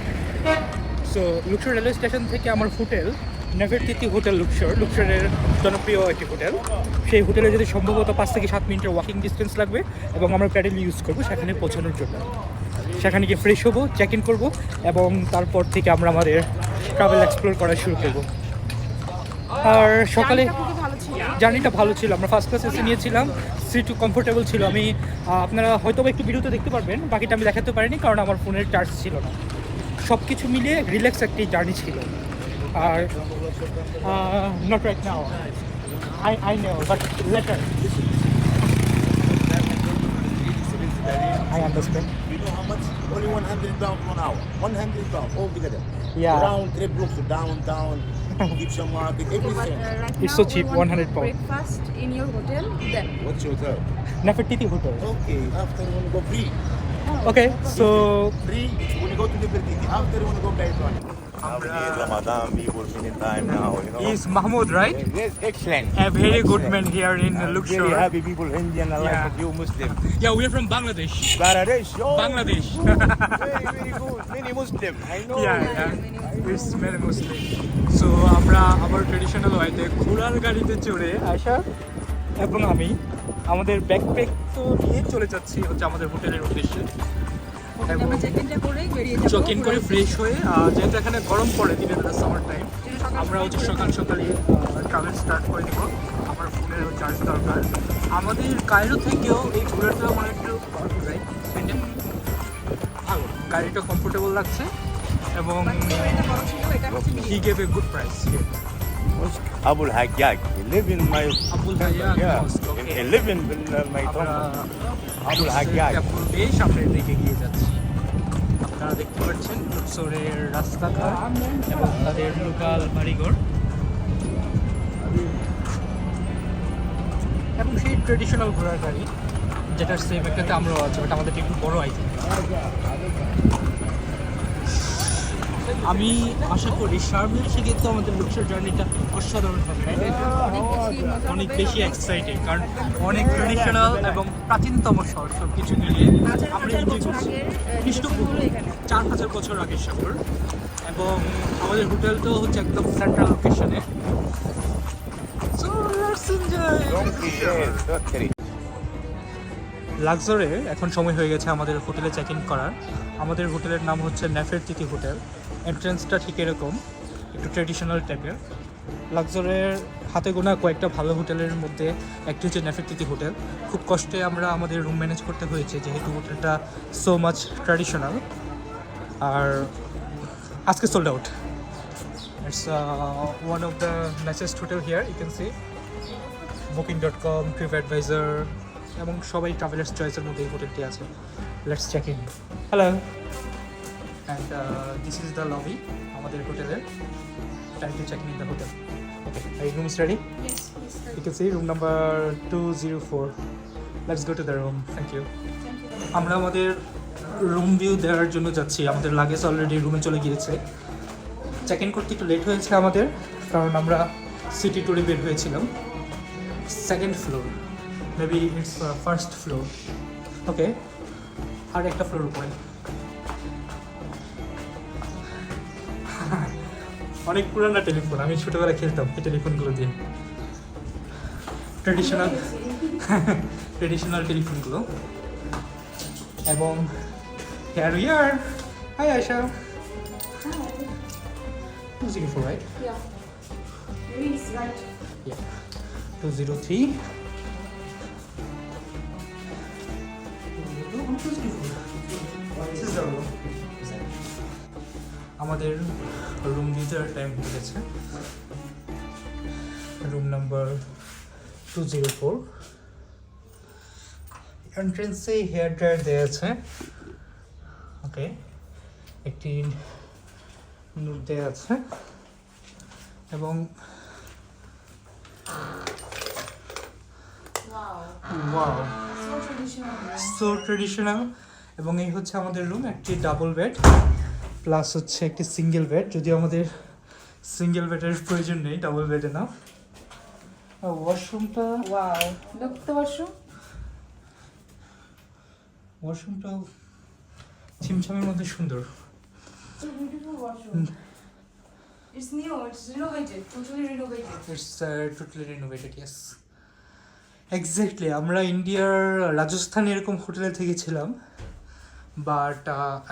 সো লুক্সর রেলওয়ে স্টেশন থেকে আমার হোটেল নেফারতিতি হোটেল লুক্সরের জনপ্রিয় একটি হোটেল। সেই হোটেলে যদি সম্ভবত 5 থেকে 7 মিনিটের ওয়াকিং ডিস্টেন্স লাগবে, এবং আমরা প্যাডেল ইউজ করবো সেখানে পৌঁছানোর জন্য। সেখানে গিয়ে ফ্রেশ হবো, চেক ইন করবো, এবং তারপর থেকে আমরা আমাদের ট্রাভেল এক্সপ্লোর করা শুরু করবো। আর সকালে জার্নিটা ভালো ছিল, আমরা ফার্স্ট ক্লাস এসে নিয়েছিলাম, সিট কমফোর্টেবল ছিল। আমি আপনারা হয়তো একটু ভিডিওতে দেখতে পারবেন, বাকিটা আমি দেখাতে পারিনি কারণ আমার ফোনের চার্জ ছিল না। সব কিছু মিলিয়ে রিল্যাক্স একটি জার্নি ছিল। Are not right now, I know, but later. I understand. You know how much? Only 100 pounds 1 hour. 100 pounds altogether. Yeah. Round trip looks downtown, Egyptian market, everything. It's so cheap, 100 pounds. Breakfast in your hotel, then What's your hotel? Nefertiti Hotel. Okay, after one go free. Okay, so Free when you go to Nefertiti. After you want to go Kaitwani. আমরা Ramadan people many time now, you know. is Mahmoud, right? Yes, excellent. A very good Excellent. man here in Very Luxor. happy people, Indian, I Yeah. like you Muslim. Yeah, we're from Bangladesh. Bangladesh, oh, Bangladesh. very good. Many Muslim, I know. Yeah. It's very Muslim. So আমরা আবার traditional ওয়েতে ঘোড়ার গাড়িতে চড়ে আয়শা এবং আমি আমাদের backpack তো নিয়ে চলে যাচ্ছি হচ্ছে আমাদের হোটেলের উদ্দেশ্যে। এবং চেক ইন করে ফ্রেশ হয়ে যেহেতু এখানে গরম পড়ে দিনের বেলা সামার টাইম, আমরা হচ্ছে সকাল সকালে ট্রাভেল স্টার্ট করে দেবো। আমার ফোনেরও চার্জ দরকার। আমাদের কায়রো থেকেও এই ঘোড়াটা মনে একটু ভালো, গাড়িটা কমফোর্টেবল লাগছে এবং he gave a good price. Abul Haggag, he live in my Abul ভাইয়া he live in my আমরা town. Abul Haggag. বেশ সামনের দিকে গিয়ে যাচ্ছি। আপনারা দেখতে পাচ্ছেন লুক্সোরের রাস্তাঘাট এবং তাদের লোকাল বাড়িঘর এবং সেই ট্রেডিশনাল ঘোড়ার গাড়ি যেটার সেম একটাতে আমরাও আছে, বাট আমাদের একটু বড় আইটেম। আমি আশা করি সামনে এসে কিন্তু আমাদের লুক্সোর জার্নিটা অসাধারণ হবে, অনেক বেশি এক্সাইটিং, কারণ অনেক ট্রেডিশনাল এবং প্রাচীনতম শহর সব কিছু মিলিয়ে আমরা এনজয় করছি। খ্রিস্টপূর্ব 4000 বছর আগের শহর এবং আমাদের হোটেলটাও হচ্ছে একদম সেন্ট্রাল লোকেশনে। So let's enjoy. লাক্সরে এখন সময় হয়ে গেছে আমাদের হোটেলে চেক ইন করার। আমাদের হোটেলের নাম হচ্ছে নেফেরতিতি হোটেল। এন্ট্রান্সটা ঠিক এরকম, একটু ট্রেডিশনাল টাইপের। লাক্সরের হাতে গোনা কয়েকটা ভালো হোটেলের মধ্যে একটি হচ্ছে নেফেরতিতি হোটেল। খুব কষ্টে আমরা আমাদের রুম ম্যানেজ করতে হয়েছে যেহেতু হোটেলটা সো মাচ ট্র্যাডিশনাল। আর আজকে sold out. It's one of the nicest hotel here, you can see booking.com, TripAdvisor এবং সবাই ট্রাভেলার্স চয়েসের মধ্যে এই হোটেলটি আছে। Let's check in. Hello, and this is the lobby আমাদের হোটেলের। Time to check in the hotel. Okay, এই room is ready? You can see room number 204. Let's go to the room. Thank you. আমরা আমাদের room view দেওয়ার জন্য যাচ্ছি। আমাদের luggage already রুমে চলে গিয়েছে। চেক ইন করতে একটু লেট হয়েছে আমাদের, কারণ আমরা সিটি ট্যুরে বের হয়েছিলাম। Second floor, maybe it's first floor. Okay, আর একটা ফ্লোর উপরে। অনেক পুরানো টেলিফোন, আমি ছোটোবেলায় খেলতাম এই টেলিফোনগুলো দিয়ে, ট্রেডিশনাল টেলিফোনগুলো। এবং here we are. Hi Aisha. 204, right? Yeah. Maybe it's right. Yeah. 203. 204. This is the room. আমাদের রুম ভিউটার টাইম হয়ে গেছে। Room number 204। এন্ট্রেন্সে হেয়ার ড্রায়ার দেওয়া আছে। ওকে, একটি নোট দেওয়া আছে এবং ওয়াও, সো ট্রেডিশনাল। এবং এই হচ্ছে আমাদের রুম, একটি ডাবল বেড প্লাস হচ্ছে একটি সিঙ্গেল বেড, যদিও আমাদের সিঙ্গেল বেডের প্রয়োজন নেই, ডাবল বেডে না। ওয়াশরুমটা, Wow. Look at the washroom. ওয়াশরুমটাও ছিমছামের মধ্যে সুন্দর। It's a beautiful washroom. It's new. It's renovated. Totally renovated. It's totally renovated, yes exactly. আমরা ইন্ডিয়ার রাজস্থানে এরকম হোটেলে থেকেছিলাম, বাট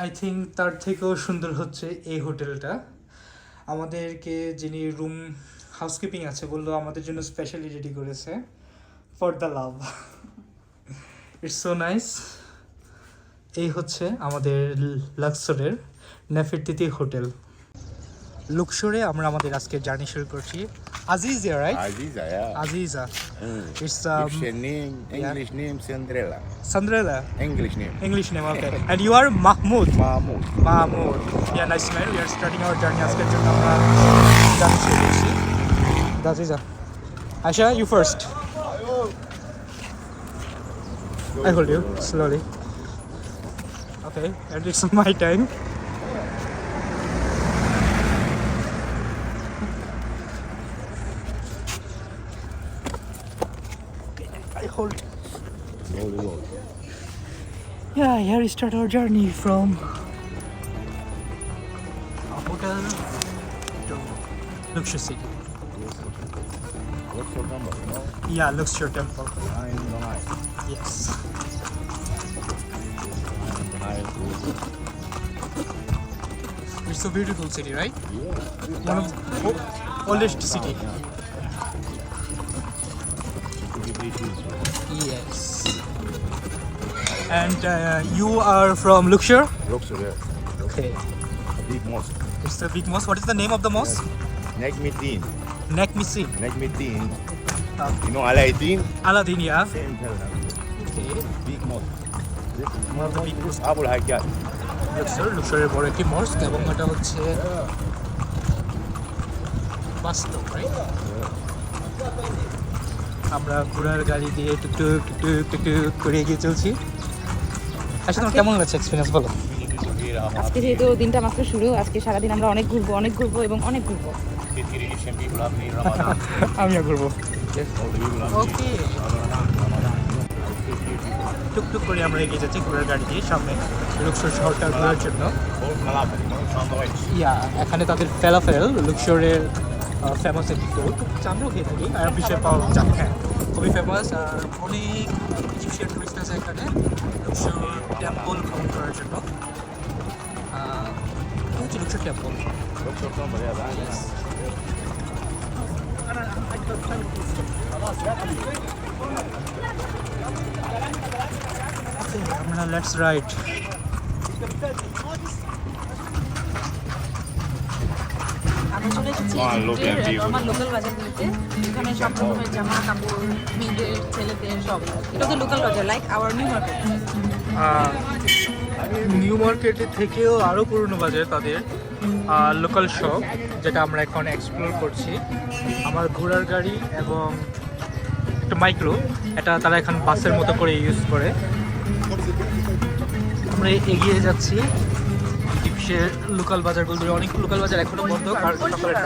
আই থিঙ্ক তার থেকেও সুন্দর হচ্ছে এই হোটেলটা। আমাদেরকে যিনি রুম হাউসকিপিং আছে বললো আমাদের জন্য স্পেশালি রেডি করেছে for the love. It's so nice. এই হচ্ছে আমাদের লাক্সরের নেফেরতিতি হোটেল। লুক্সোরে আমরা আমাদের আজকের জার্নি শুরু করছি। Aziza, right? Aziza, yeah. Aziza. It's Egyptian name, English name, Cinderella. Sandrella. English name. English name, okay. And you are Mahmoud. Mahmoud. Mahmoud. Yeah, nice man. We are starting our journey আজকের জন্য আমরা journey শুরু করছি। Aziza. Aisha, you first. I hold you slowly. Okay, and it's my time. hold. Slowly roll. Yeah, here we start our journey from a hotel to Luxor City. What's your number? No? Yeah, Luxor Temple. 9. Yes. It's a beautiful city, right? Yeah. One of the oldest city. Yes. And you are from Luxor? Looks there. Okay. Big mosque. It's the big mosque. What is the name of the mosque? Negmiddin. Nekmisi. Negmiddin. You know Aladdin? Aladdin, yeah. Same tell. Okay. Big mosque. This One of the big mosque is Abul Hayat. Luxor, Luxoরের বড় একটি মস্ক এবং এটা হচ্ছে বাস্তব, right? আমরা ঘোড়ার গাড়ি দিয়ে টুকটুক টুকটুক টুকটুক করে এগিয়ে চলছি। আচ্ছা, তোমার কেমন লাগছে এক্সপিরিয়েন্স বলো? আজকে যেহেতু দিনটা মাত্র শুরু, আজকে সারাদিন আমরা অনেক ঘুরবো এবং অনেক ঘুরবো। আমিও ঘুরবো। ওকে, টুকটুক করে আমরা এগিয়ে যাচ্ছি ঘোড়ার গাড়ি দিয়ে সামনে লুক্সর শহরটা ঘোরার জন্য। ইয়া, এখানে তাদের ফেলাফেল লুক্সরের ফেমাস একটি ফুড, আমরাও খেয়ে থাকি। আর বিশেষ পাওয়া যায়, হ্যাঁ, খুবই ফেমাস। আর অনেক ইজিপশিয়ান টুরিস্ট আছে এখানে লুক্সর টেম্পল ভ্রমণ করার জন্য। হচ্ছে লুক্সর টেম্পল। আমরা লেটস রাইড। আমরা চলে এসেছি নর্মাল লোকাল বাজারগুলোতে। এখানে সব রকমের জামা কাপড়, মেয়েদের, ছেলেদের সব। এটা তো লোকাল বাজার, like our new market. New মার্কেটের থেকেও আরও পুরনো বাজার তাদের লোকাল শপ, যেটা আমরা এখন এক্সপ্লোর করছি। আমার ঘোড়ার গাড়ি এবং একটা মাইক্রো, এটা তারা এখন বাসের মতো করে ইউজ করে। আমরা এগিয়ে যাচ্ছি ইজিপশিয়ার লোকাল বাজারগুলো। অনেক লোকাল বাজার এখনো বন্ধ, কারণ সকালের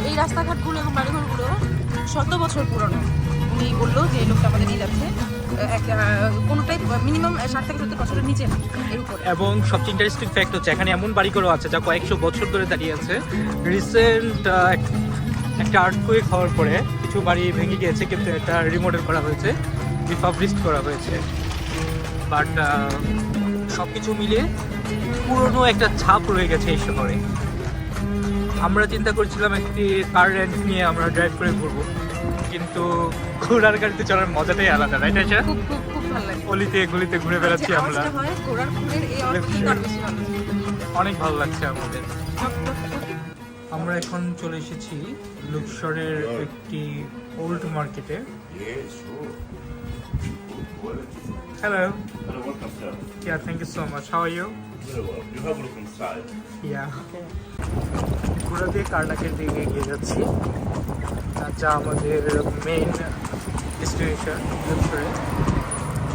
এই রাস্তাঘাটগুলো এবং বাড়িঘরগুলো 100 বছর পুরনো। উনি বললো যে এই লোকটা আমাদের নিয়ে যাচ্ছে, কোনোটাই মিনিমাম 60 থেকে 70 বছরের নিচে না, এর উপরে। এবং সবচেয়ে ইন্টারেস্টিং ফ্যাক্ট হচ্ছে এখানে এমন বাড়িঘরও আছে যা কয়েকশো বছর ধরে দাঁড়িয়ে আছে। রিসেন্ট একটা আর্থকুয়েক হওয়ার পরে কিছু বাড়ি ভেঙে গিয়েছে, কিন্তু এটা রিমডেল করা হয়েছে, রিপাবলিশড করা হয়েছে। বাট সব কিছু মিলে পুরনো একটা ছাপ রয়ে গেছে এই শহরে। আমরা চিন্তা করছিলাম একটি কার রেন্ট নিয়ে আমরা ড্রাইভ করে ঘুরবো, কিন্তু ঘোড়ার গাড়িতে চলার মজাটাই আলাদা, রাইট? আচ্ছা, খুব খুব খুব ভালো লাগে। অলিতে গলিতে ঘুরে বেড়াচ্ছি আমরা, ঘোড়ার খুনের এই আওয়াজটা কিন্তু আরো বেশি ভালো। অনেক ভালো লাগছে আমাদের। আমরা এখন চলে এসেছি লুক্সরের একটি ওল্ড মার্কেটে। Hello. Hello, welcome, sir. Yeah, thank you so much. How are you? Very well. You have a look inside. Yeah. ঘোড়া দিয়ে কার্নাকের দিকে এগিয়ে যাচ্ছি, যা আমাদের মেইন ডেস্টিনেশন লুক্সরে।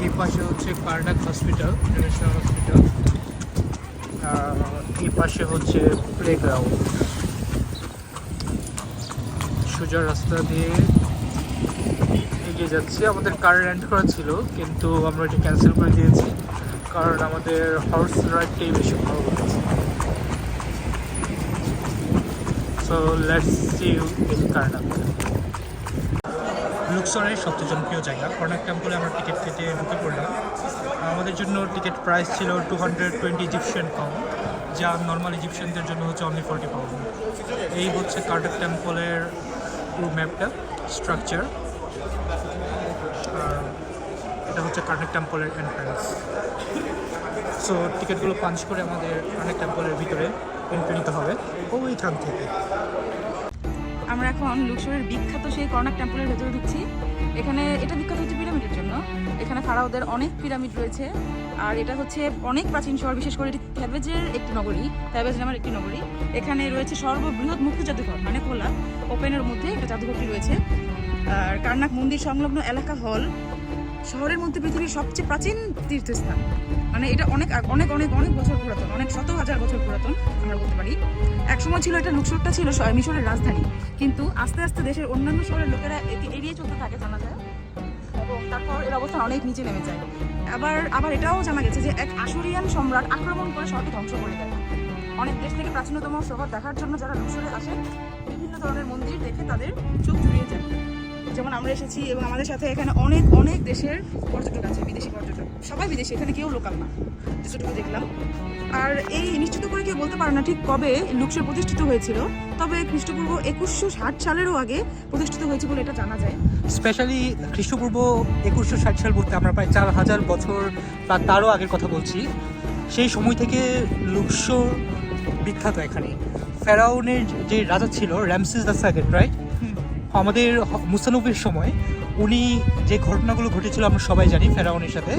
এই পাশে হচ্ছে কার্নাক হসপিটাল, ইন্টারন্যাশনাল হসপিটাল। এই পাশে হচ্ছে প্লেগ্রাউন্ড। সোজা রাস্তা দিয়ে এগিয়ে যাচ্ছি। আমাদের কার রেন্ট করা ছিল, কিন্তু আমরা এটি ক্যান্সেল করে দিয়েছি, কারণ আমাদের হর্স রাইডটাই বেশি ভালো লেগেছে। So let's see you in Karnak. লুক্সরের সবচেয়ে জনপ্রিয় জায়গা কার্নাক টেম্পলে আমরা টিকিট কেটে ঢুকে পড়লাম। আমাদের জন্য টিকিট প্রাইস ছিল 220 ইজিপশিয়ান পাউন্ড, যা নর্মাল ইজিপশিয়ানদের জন্য হচ্ছে অনলি 40 পাউন্ড। এই হচ্ছে কার্নাক টেম্পলের পুরো ম্যাপটা, স্ট্রাকচার। এটা হচ্ছে কার্নাক টেম্পলের এন্ট্রান্স। সো টিকিটগুলো পাঞ্চ করে আমাদের কার্নাক টেম্পলের ভিতরে এন্ট্রি নিতে হবে ওইখান থেকে। আমরা এখন লুক্সরের বিখ্যাত সেই কার্নাক টেম্পলের ভেতরে ঢুকছি। এখানে এটা বিখ্যাত হচ্ছে পিরামিডের জন্য। এখানে ফারাওদের অনেক পিরামিড রয়েছে, আর এটা হচ্ছে অনেক প্রাচীন শহর। বিশেষ করে এটি থেবেজের একটি নগরী, থেবেজ নামের একটি নগরী। এখানে রয়েছে সর্ববৃহৎ মুক্ত জাদুঘর, মানে খোলা ওপেনের মধ্যে একটা জাদুঘরটি রয়েছে। আর কার্নাক মন্দির সংলগ্ন এলাকা হল শহরের মধ্যে পৃথিবীর সবচেয়ে প্রাচীন তীর্থস্থান। মানে এটা অনেক অনেক অনেক অনেক বছর পুরাতন, অনেক শত হাজার বছর পুরাতন আমরা বলতে পারি। একসময় ছিল এটা লুক্সোরটা ছিল মিশরের রাজধানী, কিন্তু আস্তে আস্তে দেশের অন্যান্য শহরের লোকেরা একে এড়িয়ে চলতে থাকে জানা যায়, এবং তারপর এর অবস্থা অনেক নিচে নেমে যায়। আবার এটাও জানা গেছে যে এক আশুরিয়ান সম্রাট আক্রমণ করে শহরটি ধ্বংস করে দেয়। অনেক দেশ থেকে প্রাচীনতম শহর দেখার জন্য যারা লুক্সোরে আসেন, বিভিন্ন ধরনের মন্দির দেখে তাদের চোখ জুড়িয়ে যায়। যেমন আমরা এসেছি এবং আমাদের সাথে এখানে অনেক অনেক দেশের পর্যটক আছে, বিদেশি পর্যটক, সবাই বিদেশি, এখানে কেউ লোকাল না, যেটুকু দেখলাম। আর এই নিশ্চিত করে কেউ বলতে পারে না ঠিক কবে লুক্সোর প্রতিষ্ঠিত হয়েছিল, তবে খ্রিস্টপূর্ব 2160 সালেরও আগে প্রতিষ্ঠিত হয়েছে বলে এটা জানা যায়। স্পেশালি খ্রিস্টপূর্ব 2160 সাল বলতে আমরা প্রায় 4000 বছর বা তারও আগের কথা বলছি। সেই সময় থেকে লুক্সোর বিখ্যাত। এখানে ফেরাউনের যে রাজা ছিল রামসেস দ্য সেকেন্ড, রাইট? আমাদের মুসা নবীর সময় উনি যে ঘটনাগুলো ঘটেছিল আমরা সবাই জানি ফেরাউনের সাথে,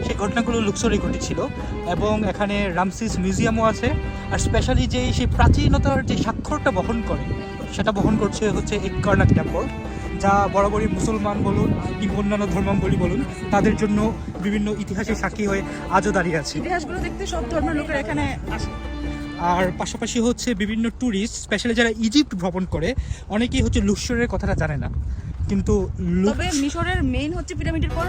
সেই ঘটনাগুলো লুক্সোরে ঘটেছিল। এবং এখানে রামসেস মিউজিয়ামও আছে। আর স্পেশালি যে সেই প্রাচীনতার যে স্বাক্ষরটা বহন করে, সেটা বহন করছে হচ্ছে এক কার্নাক টেম্পল, যা বরাবরই মুসলমান বলুন কিংবা অন্যান্য ধর্মাবলী বলুন তাদের জন্য বিভিন্ন ইতিহাসের সাক্ষী হয়ে আজও দাঁড়িয়ে আছে। ইতিহাসগুলো দেখতে সব ধর্মের লোকেরা এখানে আসে। আর পাশাপাশি হচ্ছে বিভিন্ন ট্যুরিস্ট, স্পেশালি যারা ইজিপ্ট ভ্রমণ করে, অনেকেই হচ্ছে লুক্সোরের কথাটা জানে না, কিন্তু তবে মিশরের মেইন হচ্ছে পিরামিডের পর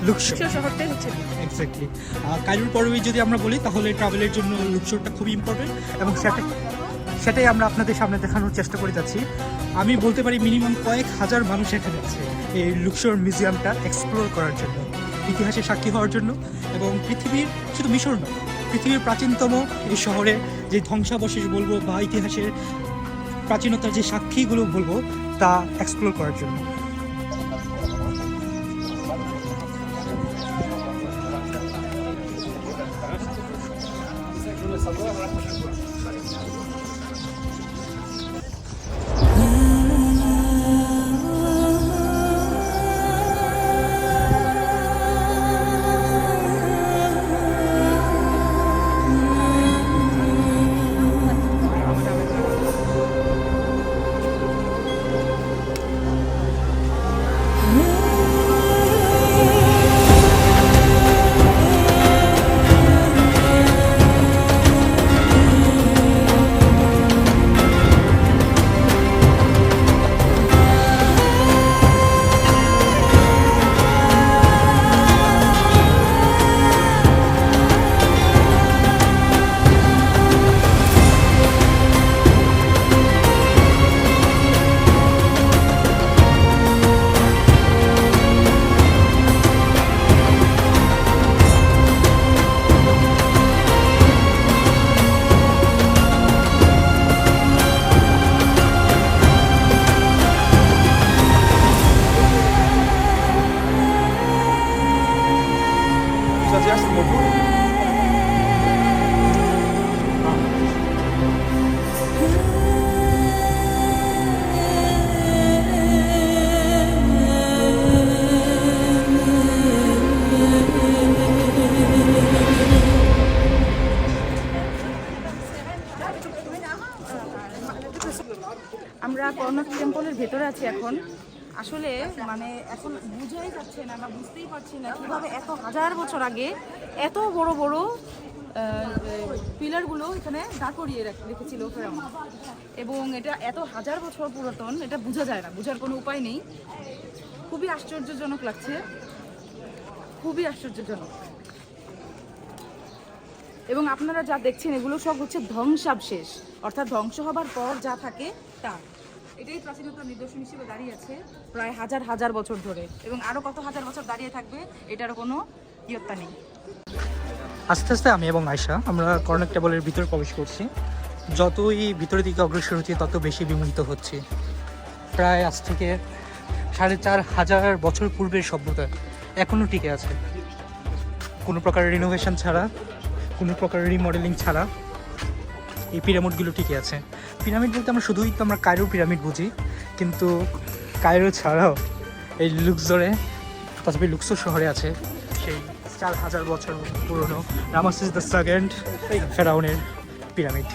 লুক্সোর শহরটাই হচ্ছে এক্স্যাক্টলি। কায়রোর পরই যদি আমরা বলি তাহলে ট্রাভেলের জন্য লুক্সোরটা খুবই ইম্পর্টেন্ট, এবং সেটাই আমরা আপনাদের সামনে দেখানোর চেষ্টা করে যাচ্ছি। আমি বলতে পারি মিনিমাম কয়েক হাজার মানুষ এখানে আছে এই লুক্সোর মিউজিয়ামটা এক্সপ্লোর করার জন্য, ইতিহাসের সাক্ষী হওয়ার জন্য। এবং পৃথিবীর, শুধু মিশর নয়, পৃথিবীর প্রাচীনতম এই শহরে যে ধ্বংসাবশেষ বলবো বা ইতিহাসের প্রাচীনতার যে সাক্ষীগুলো বলবো তা এক্সপ্লোর করার জন্য। আমরা কর্নাক টেম্পলের ভেতরে আছি এখন। আসলে মানে এখন বুঝাই যাচ্ছে না বা বুঝতেই পারছি না কীভাবে এত হাজার বছর আগে এত বড় বড় পিলারগুলো এখানে দাঁড় করিয়ে রেখেছিল ফেরাউন, এবং এটা এত হাজার বছর পুরাতন, এটা বোঝা যায় না, বোঝার কোনো উপায় নেই। খুবই আশ্চর্যজনক লাগছে, খুবই আশ্চর্যজনক। এবং আপনারা যা দেখছেন এগুলো সব হচ্ছে ধ্বংসাবশেষ, অর্থাৎ ধ্বংস হবার পর যা থাকে তা। এটাই প্রাচীনতার নিদর্শন হিসেবে দাঁড়িয়ে আছে প্রায় হাজার হাজার বছর ধরে, এবং আরও কত হাজার বছর দাঁড়িয়ে থাকবে এটার কোনো ইয়ত্তা নেই। আস্তে আস্তে আমি এবং আয়শা আমরা কর্নাক টেম্পলের ভিতরে প্রবেশ করছি। যতই ভিতরের দিকে অগ্রসর হচ্ছি তত বেশি বিমোহিত হচ্ছি। প্রায় আজ থেকে 4500 বছর পূর্বের সভ্যতা এখনও টিকে আছে, কোনো প্রকার রিনোভেশন ছাড়া, কোনো প্রকার রিমডেলিং ছাড়া এই পিরামিডগুলো টিকে আছে। পিরামিড বলতে আমরা শুধুই তো আমরা কায়রো পিরামিড বুঝি, কিন্তু কায়রো ছাড়াও এই লুক্সোরে, তথাপি লুক্সোর শহরে আছে সেই 4000 বছর পুরনো রামসেস দ্য সেকেন্ড ফেরাউনের পিরামিড।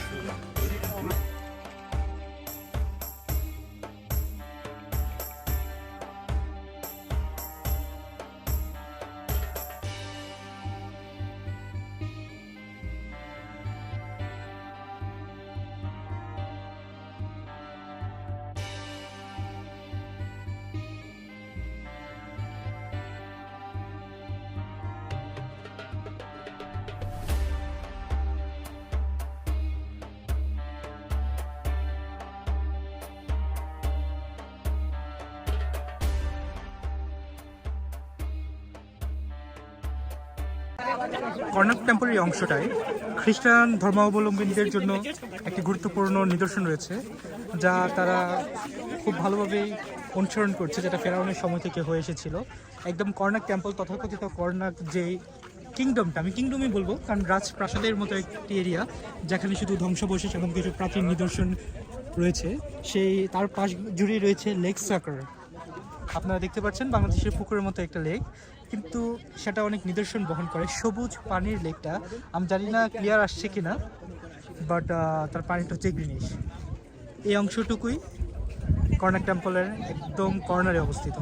কর্নাক টেম্পলের এই অংশটায় খ্রিস্টান ধর্মাবলম্বীদের জন্য একটি গুরুত্বপূর্ণ নিদর্শন রয়েছে, যা তারা খুব ভালোভাবেই অনুসরণ করছে, যেটা ফেরাউনের সময় থেকে হয়ে এসেছিল। একদম কর্নাক টেম্পল, তথাকথিত কর্নাক যে কিংডমটা, আমি কিংডমই বলবো, কারণ রাজপ্রাসাদের মতো একটি এরিয়া যেখানে শুধু ধ্বংসাবশেষ এবং কিছু প্রাচীন নিদর্শন রয়েছে, সেই তার পাশ জুড়ে রয়েছে লেক সাকার। আপনারা দেখতে পাচ্ছেন বাংলাদেশের পুকুরের মতো একটা লেক, কিন্তু সেটা অনেক নিদর্শন বহন করে। সবুজ পানির লেকটা, আমি জানি না ক্লিয়ার আসছে কিনা, বাট তার পানিটা হচ্ছে গ্রিনিশ। এই অংশটুকুই কর্নাক টেম্পলের একদম কর্নারে অবস্থিত।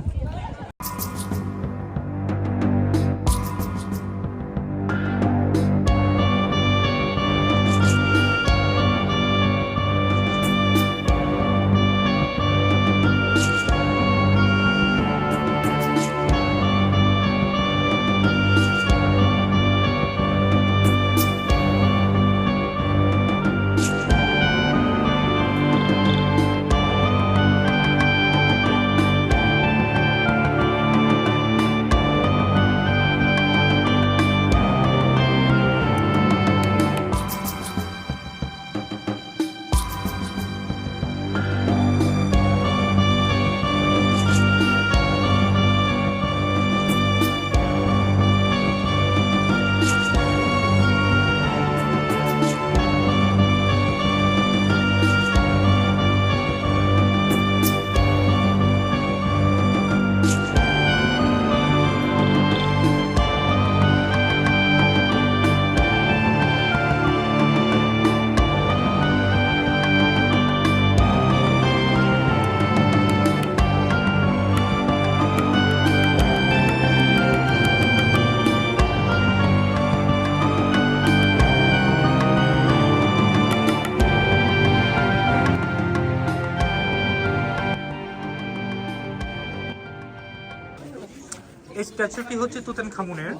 এই স্ট্যাচুটি হচ্ছে তুতানখামুনের,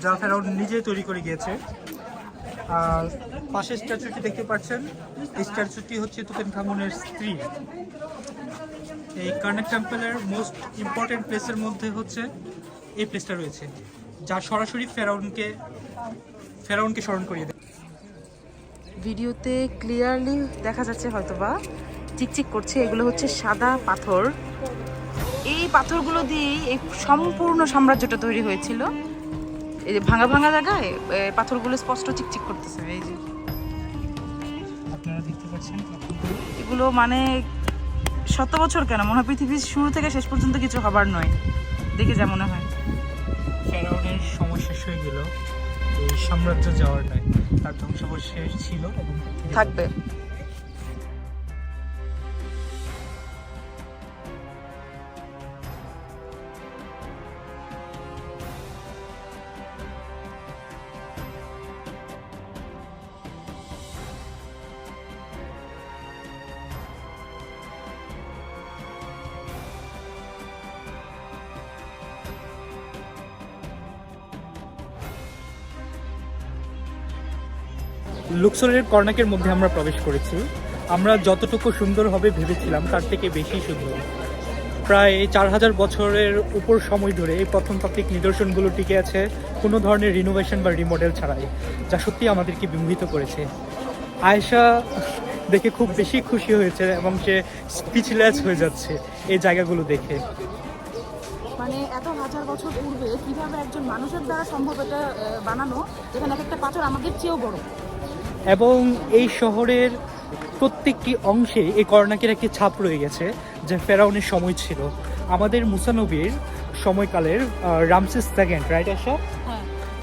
যা ফেরাউন নিজে তৈরি করে গিয়েছে। আর পাশের স্ট্যাচুটি দেখতে পাচ্ছেন, এই স্ট্যাচুটি হচ্ছে তুতানখামুনের স্ত্রী। এই কর্নাক টেম্পলের মোস্ট ইম্পর্টেন্ট প্লেসের মধ্যে হচ্ছে এই প্লেসটা রয়েছে, যা সরাসরি ফেরাউনকে স্মরণ করিয়ে দেয়। ভিডিওতে ক্লিয়ারলি দেখা যাচ্ছে হয়তোবা চিকচিক করছে, এগুলো হচ্ছে সাদা পাথর। এই পাথরগুলো দিয়ে এই সম্পূর্ণ সাম্রাজ্যটা তৈরি হয়েছিল। এই যে ভাঙা ভাঙা জায়গায় পাথরগুলো স্পষ্ট চিকচিক করতেছে। এই যে আপনারা দেখতে পাচ্ছেন এগুলো মানে শত বছর কেন, মনে হয় পৃথিবীর শুরু থেকে শেষ পর্যন্ত কিছু হবার নয়, দেখে যা মনে হয়। ফেরাউনের সময় শেষ হয়ে গেল, এই সাম্রাজ্য যাওয়ার নয়, তার ধ্বংসাবশেষ ছিল এবং থাকবে। লুক্সরের কর্নাকের মধ্যে আমরা প্রবেশ করেছি। আমরা যতটুকু সুন্দর হবে ভেবেছিলাম তার থেকে বেশি সুন্দর। প্রায় 4000 বছরের উপর সময় ধরে এই প্রত্নতাত্ত্বিক নিদর্শনগুলো টিকে আছে কোনো ধরনের রিনোভেশন বা রিমডেল ছাড়াই, যা সত্যি আমাদেরকে বিমোহিত করেছে। আয়েশা দেখে খুব বেশি খুশি হয়েছে এবং সে স্পিচলেস হয়ে যাচ্ছে এই জায়গাগুলো দেখে। মানে এত হাজার বছর পূর্বে কিভাবে একজন মানুষের দ্বারা সম্ভব এটা বানানো, যেখানে এক একটা পাথর আমাদের চেয়েও বড়। এবং এই শহরের প্রত্যেকটি অংশে এই কর্নাকের একটি ছাপ রয়ে গেছে, যা ফেরাউনের সময় ছিল। আমাদের মুসা নবীর সময়কালের রামসেস সেকেন্ড, রাইট আশা?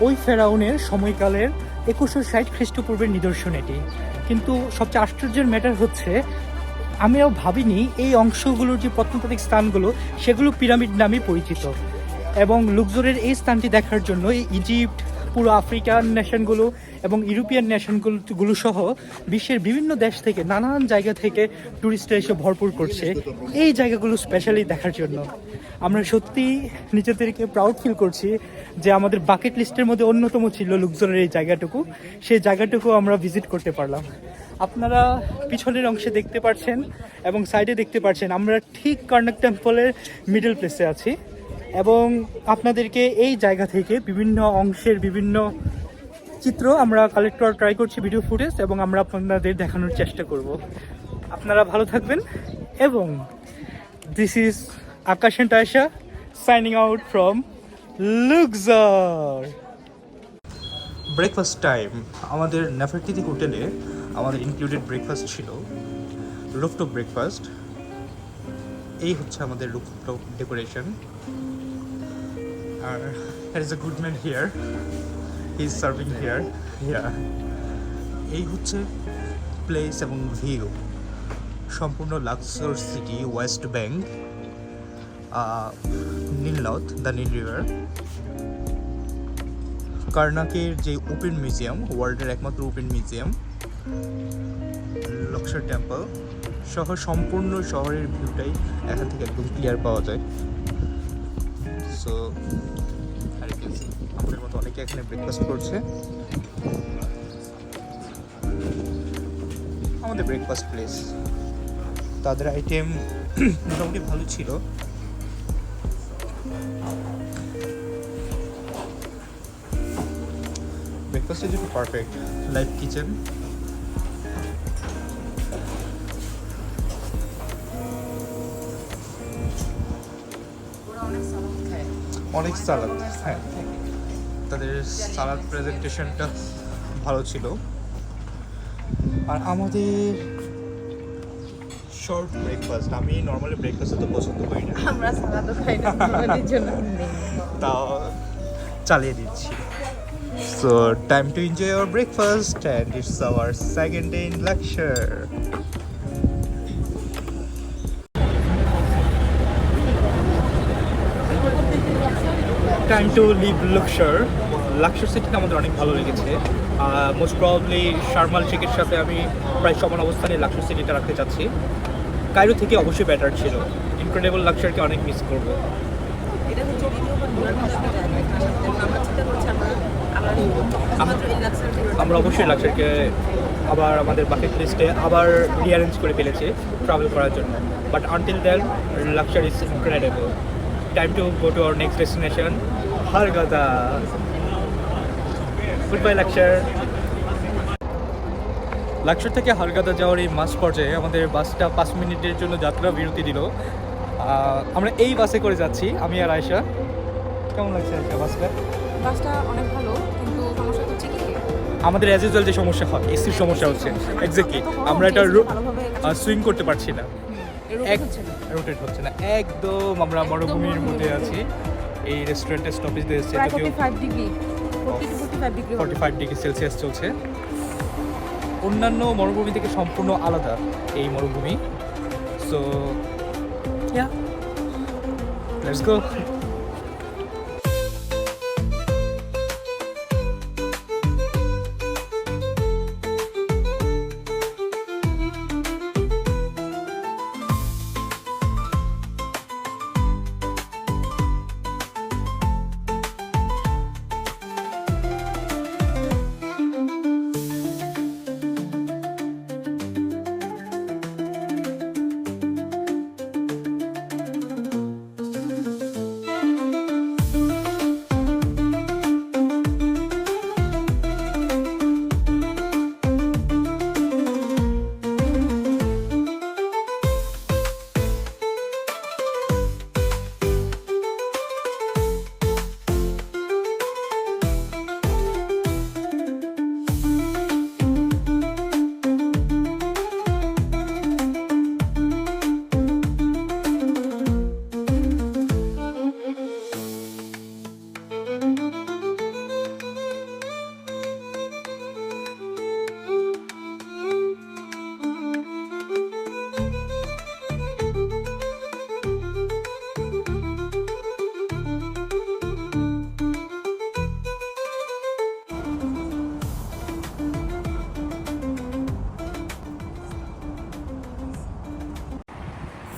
ওই ফেরাউনের সময়কালের 2160 খ্রিস্টপূর্বের নিদর্শন এটি। কিন্তু সবচেয়ে আশ্চর্যের ম্যাটার হচ্ছে, আমিও ভাবিনি এই অংশগুলোর যে প্রত্নতাত্ত্বিক স্থানগুলো সেগুলো পিরামিড নামে পরিচিত। এবং লুক্সরের এই স্থানটি দেখার জন্য এই ইজিপ্ট, পুরো আফ্রিকান নেশনগুলো এবং ইউরোপিয়ান নেশনগুলো সহ বিশ্বের বিভিন্ন দেশ থেকে, নানান জায়গা থেকে ট্যুরিস্টরা এসে ভরপুর করছে এই জায়গাগুলো স্পেশালি দেখার জন্য। আমরা সত্যি নিজেদেরকে প্রাউড ফিল করছি যে আমাদের বাকেট লিস্টের মধ্যে অন্যতম ছিল লুক্সরের এই জায়গাটুকু। সেই জায়গাটুকু আমরা ভিজিট করতে পারলাম। আপনারা পিছনের অংশে দেখতে পাচ্ছেন এবং সাইডে দেখতে পাচ্ছেন আমরা ঠিক কর্নাক টেম্পলের মিডল প্লেসে আছি। এবং আপনাদেরকে এই জায়গা থেকে বিভিন্ন অংশের বিভিন্ন চিত্র আমরা কালেক্ট করার ট্রাই করছি, ভিডিও ফুটেজ, এবং আমরা আপনাদের দেখানোর চেষ্টা করব। আপনারা ভালো থাকবেন এবং this is Akash and Ayesha signing out from Luxor. Breakfast time. আমাদের নেফারতিতি হোটেলে আমাদের ইনক্লুডেড ব্রেকফাস্ট ছিল রুফটপ ব্রেকফাস্ট। এই হচ্ছে আমাদের রুফটপ ডেকোরেশন। আর there is a good man here. He is serving here. Yeah. এই হচ্ছে প্লেস এবং ভিউ। সম্পূর্ণ লাক্সার সিটি, ওয়েস্ট ব্যাংক, নীলনদ, দ্য নীল রিভার, কার্নাকের যে ওপেন মিউজিয়াম, ওয়ার্ল্ডের একমাত্র ওপেন মিউজিয়াম, লাক্সার টেম্পল সহ সম্পূর্ণ শহরের ভিউটাই এখান থেকে একদম ক্লিয়ার পাওয়া যায়। সো আমাদের মতো অনেকে এখানে ব্রেকফাস্ট করছে। আমাদের ব্রেকফাস্ট প্লেস, তাদের আইটেম মোটামুটি ভালো ছিল। ব্রেকফাস্টের জন্য পারফেক্ট। লাইভ কিচেন, অনেক সালাদ। হ্যাঁ, তাদের সালাদ প্রেজেন্টেশনটা ভালো ছিল। আর আমাদের শর্ট ব্রেকফাস্ট, আমি নর্মালি ব্রেকফাস্ট তো পছন্দ করি না, আমরা সালাদও খাই না, আমাদের জন্য নেই। তাও চালিয়ে দিচ্ছি। So time to enjoy our breakfast and it's our second day in Luxor. Time to leave Luxor. Luxor সিটিটা আমাদের অনেক ভালো লেগেছে। মোস্ট প্রবাবলি শার্মাল শেখের সাথে আমি প্রায় সমান অবস্থানে লাক্সার সিটিটা রাখতে চাচ্ছি। কায়রো থেকে অবশ্যই বেটার ছিল। ইনক্রেডিবল লাক্সারকে অনেক মিস করবো। আমরা অবশ্যই লাক্সারকে আবার আমাদের বাকেট লিস্টে আবার রিঅ্যারেঞ্জ করে ফেলেছি ট্রাভেল করার জন্য। But until then Luxor is incredible. Time to go to our next destination, Hurghada. Goodbye Luxor. Luxor থেকে হারগাদা যাওয়ার এই মাঝ পর্যায়ে আমাদের বাসটা 5 মিনিটের জন্য যাত্রা বিরতি দিল। আমরা এই বাসে করে যাচ্ছি, আমি আর আয়েশা। কেমন লাগছে আয়েশা বাসটা? বাসটা অনেক ভালো, কিন্তু সমস্যা হচ্ছে কি আমাদের অ্যাজ ইউজুয়াল যে সমস্যা হয়, এসির সমস্যা হচ্ছে। এক্স্যাক্টলি, আমরা এটা সুইং করতে পারছি না, রোটেট হচ্ছে না একদম। আমরা মরুভূমির মধ্যে আছি। এই রেস্টুরেন্টের স্টপেজ দিয়ে এসেছে, 45 ডিগ্রি সেলসিয়াস চলছে। অন্যান্য মরুভূমি থেকে সম্পূর্ণ আলাদা এই মরুভূমি। So yeah, let's go.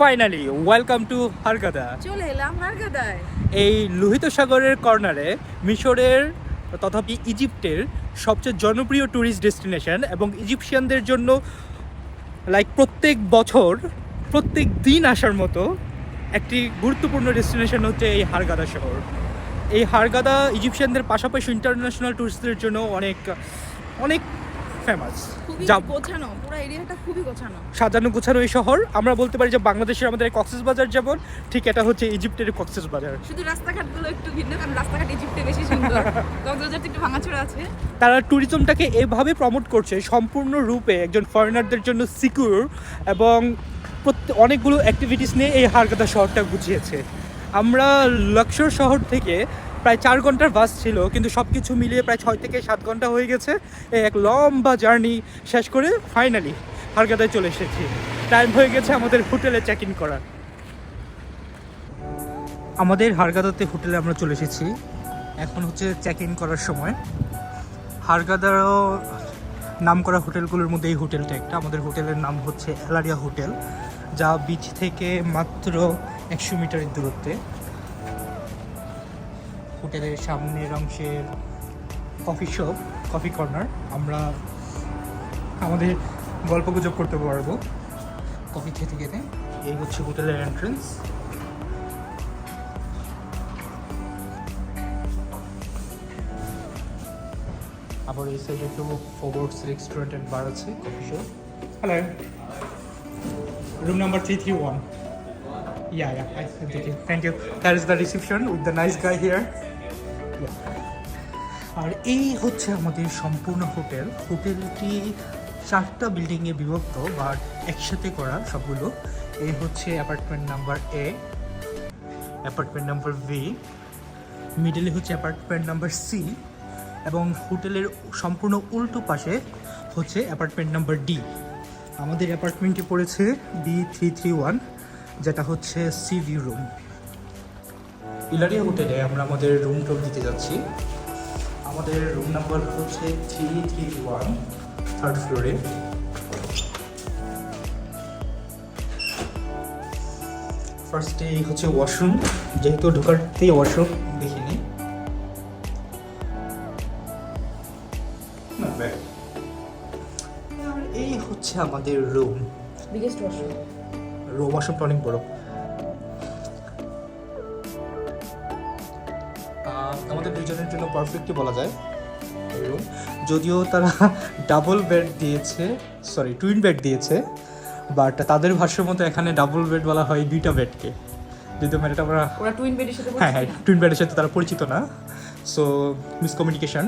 Finally welcome to Hurghada. চলে এলাম হারগাদায়। এই লোহিত সাগরের কর্নারে মিশরের তথাপি ইজিপ্টের সবচেয়ে জনপ্রিয় ট্যুরিস্ট ডেস্টিনেশন, এবং ইজিপশিয়ানদের জন্য লাইক প্রত্যেক বছর প্রত্যেক দিন আসার মতো একটি গুরুত্বপূর্ণ ডেস্টিনেশন হচ্ছে এই হারগাদা শহর। এই হারগাদা ইজিপশিয়ানদের পাশাপাশি ইন্টারন্যাশনাল ট্যুরিস্টদের জন্য অনেক অনেক ফেমাস। খুবই যা গোছানো, পুরো এরিয়াটা খুবই গোছানো। সাজানো গোছানো এই শহর, আমরা বলতে পারি যে বাংলাদেশের আমাদের কক্সবাজার যেমন, ঠিক এটা হচ্ছে ইজিপ্টের কক্সবাজার। শুধু রাস্তাঘাটগুলো একটু ভিন্ন, কারণ রাস্তাঘাট ইজিপ্টে বেশি সুন্দর, কক্সবাজার একটু ভাঙাচোরা আছে। তারা ট্যুরিজমটাকে এভাবে প্রমোট করছে সম্পূর্ণ রূপে একজন ফরেনারদের জন্য সিকিউর, এবং অনেকগুলো অ্যাক্টিভিটিস নিয়ে এই হারগাদা শহরটা গুছিয়েছে। আমরা লাক্সর শহর থেকে প্রায় 4 ঘন্টার বাস ছিল, কিন্তু সব কিছু মিলিয়ে প্রায় 6 থেকে 7 ঘন্টা হয়ে গেছে। এই এক লম্বা জার্নি শেষ করে ফাইনালি হারগাদায় চলে এসেছি। টাইম হয়ে গেছে আমাদের হোটেলে চেক ইন করার। আমাদের হারগাদাতে হোটেলে আমরা চলে এসেছি, এখন হচ্ছে চেক ইন করার সময়। হারগাদারও নাম করা হোটেলগুলোর মধ্যে এই হোটেলটা একটা। আমাদের হোটেলের নাম হচ্ছে এলারিয়া হোটেল, যা বিচ থেকে মাত্র 100 মিটারের দূরত্বে। হোটেলের সামনের অংশের কফি শপ, কফি কর্নার, আমরা আমাদের গল্পগুজব করতে পারবো কফি খেতে খেতে। এই হচ্ছে হোটেলের এন্ট্রেন্স। আবার এই সাইডে একটু ফোর্টস রেস্টুরেন্ট এন্ড বার আছে, coffee shop. Hello, room number 331. Yeah, I think it. Thank you. That is the reception with the nice guy here. আর এই হচ্ছে আমাদের সম্পূর্ণ হোটেল। হোটেলটি 4টা বিল্ডিংয়ে বিভক্ত, বাট একসাথে করা সবগুলো। এই হচ্ছে apartment number A, apartment number B, মিডলে হচ্ছে অ্যাপার্টমেন্ট নাম্বার সি, এবং হোটেলের সম্পূর্ণ উল্টো পাশে হচ্ছে অ্যাপার্টমেন্ট নাম্বার ডি। আমাদের অ্যাপার্টমেন্টটি পড়েছে B331, যেটা হচ্ছে সি ভিউ রুম। ইলারিয়া হোটেলে আমরা আমাদের রুম টুর দিতে যাচ্ছি। আমাদের রুম নাম্বার হচ্ছে 331, 3rd ফ্লোরে। ফার্স্টে হচ্ছে ওয়াশরুম, যেহেতু ঢোকারতেই ওয়াশরুম দেখিনি। আর এই হচ্ছে আমাদের রুম। Biggest washroom. ওয়াশরুমটা অনেক বড়। আমাদের দুজনের জন্য পারফেক্টই বলা যায় রুম, যদিও তারা ডাবল বেড দিয়েছে, সরি টুইন বেড দিয়েছে, বাট তাদের ভাষ্যের মতো এখানে ডাবল বেড বলা হয় 2টা বেডকে, যদিও এটা আমরা ওরা টুইন বেডের সাথে হ্যাঁ টুইন বেডের সাথে তারা পরিচিত না, সো মিসকমিউনিকেশন।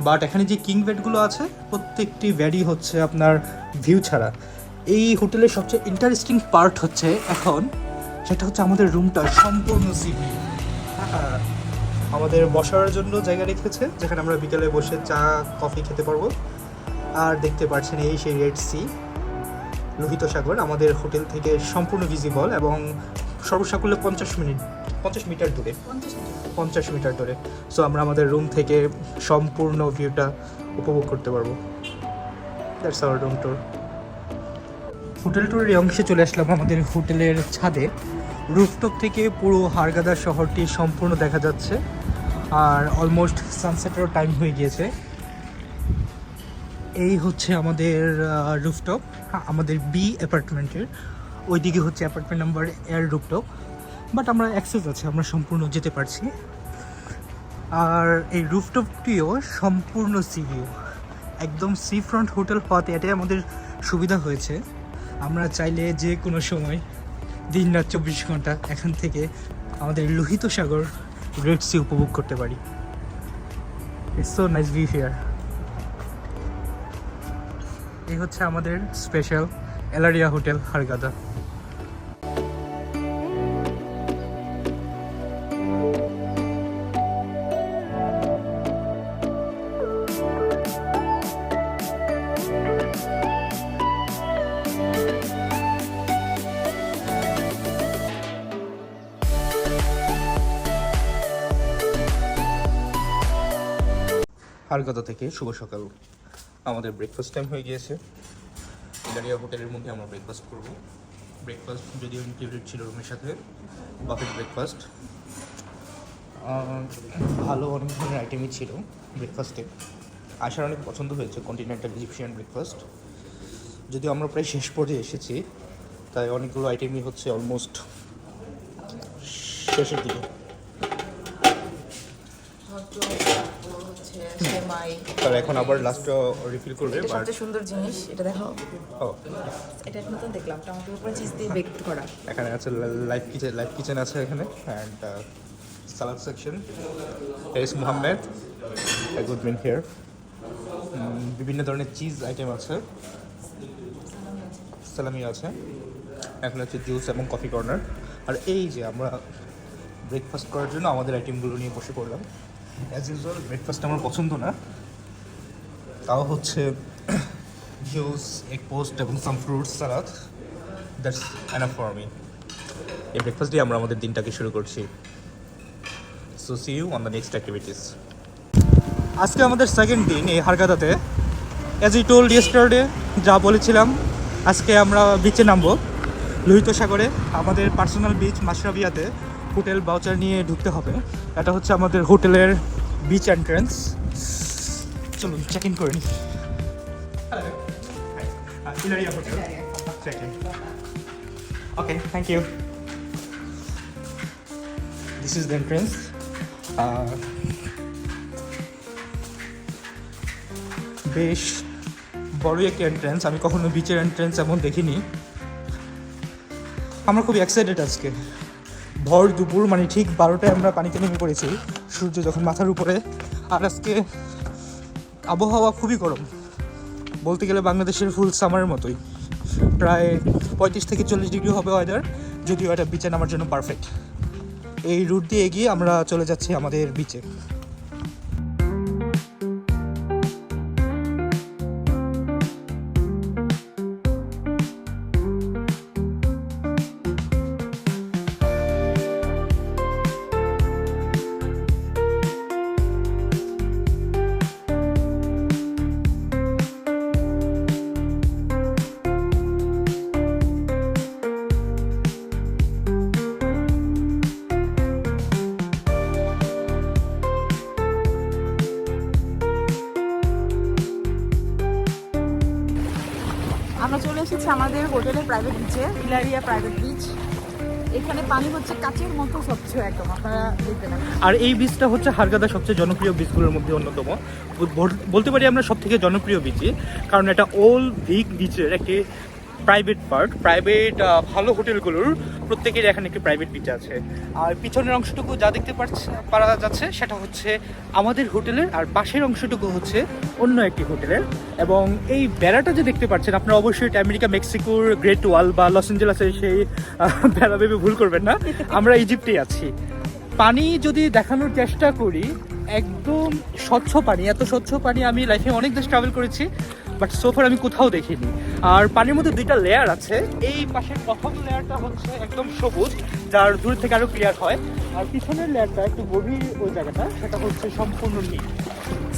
বাট এখানে যে কিং বেডগুলো আছে প্রত্যেকটি বেডই হচ্ছে আপনার ভিউ ছাড়া। এই হোটেলের সবচেয়ে ইন্টারেস্টিং পার্ট হচ্ছে এখন, সেটা হচ্ছে আমাদের রুমটা সম্পূর্ণ সিভি। আমাদের বসার জন্য জায়গা রেখেছে, যেখানে আমরা বিকেলে বসে চা কফি খেতে পারবো। আর দেখতে পাচ্ছেন এই সেই রেড সি, লোহিত সাগর আমাদের হোটেল থেকে সম্পূর্ণ ভিজিবল, এবং সর্বসাকুল্যে 50 মিটার দূরে, 50 মিটার দূরে। সো আমরা আমাদের রুম থেকে সম্পূর্ণ ভিউটা উপভোগ করতে পারবো। That's our room tour. Hotel ট্যুরের এই অংশে চলে আসলাম আমাদের হোটেলের ছাদে। রুফটপ থেকে পুরো হারগাদা শহরটি সম্পূর্ণ দেখা যাচ্ছে, আর অলমোস্ট সানসেটেরও টাইম হয়ে গিয়েছে। এই হচ্ছে আমাদের রুফটপ, আমাদের বি অ্যাপার্টমেন্টের ওইদিকে হচ্ছে অ্যাপার্টমেন্ট নাম্বার এর রুফটপ, বাট আমরা অ্যাক্সেস আছে, আমরা সম্পূর্ণ যেতে পারছি। আর এই রুফটপটিও সম্পূর্ণ সি ভিউ, একদম সি ফ্রন্ট হোটেল হওয়াতে এটাই আমাদের সুবিধা হয়েছে। আমরা চাইলে যে কোনো সময় দিন রাত 24 ঘন্টা এখান থেকে আমাদের লোহিত সাগর রেড সি উপভোগ করতে পারি। It's so nice view here. এই হচ্ছে আমাদের স্পেশাল এলারিয়া হোটেল হারগাদা। হারগাদা থেকে শুভ সকাল। আমাদের ব্রেকফাস্ট টাইম হয়ে গিয়েছে। ইলারিয়া হোটেলের মধ্যে আমরা ব্রেকফাস্ট করব। ব্রেকফাস্ট যদিও ইনক্লুডেড ছিল রুমের সাথে, বাফেট ব্রেকফাস্ট। ভালো অনেক ধরনের আইটেমই ছিল ব্রেকফাস্টে। আশার অনেক পছন্দ হয়েছে কন্টিনেন্টাল ইজিপশিয়ান ব্রেকফাস্ট। যদিও আমরা প্রায় শেষ পর্যায়ে এসেছি, তাই অনেকগুলো আইটেমই হচ্ছে অলমোস্ট শেষের দিকে। তার এখন আবার লাস্টে রিফিল করবে। এটা সবচেয়ে সুন্দর জিনিস, এটা দেখো। ও, এটা এখন নতুন দেখলাম, টমেটোর উপরে চিজ দিয়ে বেক করা। এখানে আছে লাইভ কিচেন আছে এখানে, and salad section. S Mohammad, a good man here. বিভিন্ন ধরনের চিজ আইটেম আছে, সালামি আছে, এখন হচ্ছে জুস এবং কফি কর্নার। আর এই যে আমরা ব্রেকফাস্ট করার জন্য আমাদের আইটেমগুলো নিয়ে বসে পড়লাম। অ্যাজ ইউজুয়াল ব্রেকফাস্ট আমার পছন্দ না, তাও হচ্ছে জুস, এগ পোস্ট এবং some fruits salad, that's enough for me. এই ব্রেকফাস্ট দিয়ে আমরা আমাদের দিনটাকে শুরু করছি। So see you on the next activities. আজকে আমাদের সেকেন্ড দিন এই হারগাদাতে। অ্যাজ ই টোল্ড ইয়েস্টারডে, যা বলেছিলাম, আজকে আমরা বিচে নামবো লোহিত সাগরে। আমাদের পার্সোনাল বিচ মাশরাফিয়াতে হোটেল বাউচার নিয়ে ঢুকতে হবে। এটা হচ্ছে আমাদের হোটেলের বিচ এন্ট্রেন্স। চলুন চেক ইন করে নিই। Ilaria Hotel. Check in. Okay, thank you. This is the entrance. বেশ বড়ই একটি এন্ট্রেন্স, আমি কখনো বিচের এন্ট্রেন্স এমন দেখিনি। আমরা খুব এক্সাইটেড আজকে। ভর দুপুর মানে ঠিক 12টায় আমরা পানিতে নেমে পড়েছি, সূর্য যখন মাথার উপরে। আর আজকে আবহাওয়া খুবই গরম, বলতে গেলে বাংলাদেশের ফুল সামারের মতোই। প্রায় 35 থেকে 40 ডিগ্রি হবে ওয়েদার, যদিও এটা বিচে নামার জন্য পারফেক্ট। এই রুট দিয়ে এগিয়ে আমরা চলে যাচ্ছি আমাদের বিচে। আমরা চলে এসেছি আমাদের হোটেলের প্রাইভেট বিচে, ইলারিয়া প্রাইভেট বিচ। এখানে পানি হচ্ছে কাচের মতো স্বচ্ছ একদম, আপনারা দেখবেন। আর এই বিচটা হচ্ছে হারগাদার সবচেয়ে জনপ্রিয় বিচগুলোর মধ্যে অন্যতম। বলতে পারি আমরা সব থেকে জনপ্রিয় বিচই, কারণ এটা ওল বিগ বিচের একটি প্রাইভেট পার্ট। প্রাইভেট ভালো হোটেলগুলোর প্রত্যেকের এখানে একটি প্রাইভেট বিচ আছে। আর পিছনের অংশটুকু যা দেখতে পারা যাচ্ছে সেটা হচ্ছে আমাদের হোটেলের, আর পাশের অংশটুকু হচ্ছে অন্য একটি হোটেলের। এবং এই বেড়াটা যে দেখতে পাচ্ছেন আপনারা, অবশ্যই এটা আমেরিকা মেক্সিকোর গ্রেট ওয়াল বা লস অ্যাঞ্জেলেসের সেই বেড়া ভেবে ভুল করবেন না, আমরা ইজিপ্টেই আছি। পানি যদি দেখানোর চেষ্টা করি, একদম স্বচ্ছ পানি। এত স্বচ্ছ পানি আমি লাইফে অনেক দেশ ট্রাভেল করেছি, বাট সোফার আমি কোথাও দেখিনি। আর পানির মধ্যে দুইটা লেয়ার আছে। এই পাশের প্রথম লেয়ারটা হচ্ছে একদম সবুজ, যার দূর থেকে আরও ক্লিয়ার হয়। আর পিছনের লেয়ারটা একটু গভীর, ওই জায়গাটা সেটা হচ্ছে সম্পূর্ণ নীল।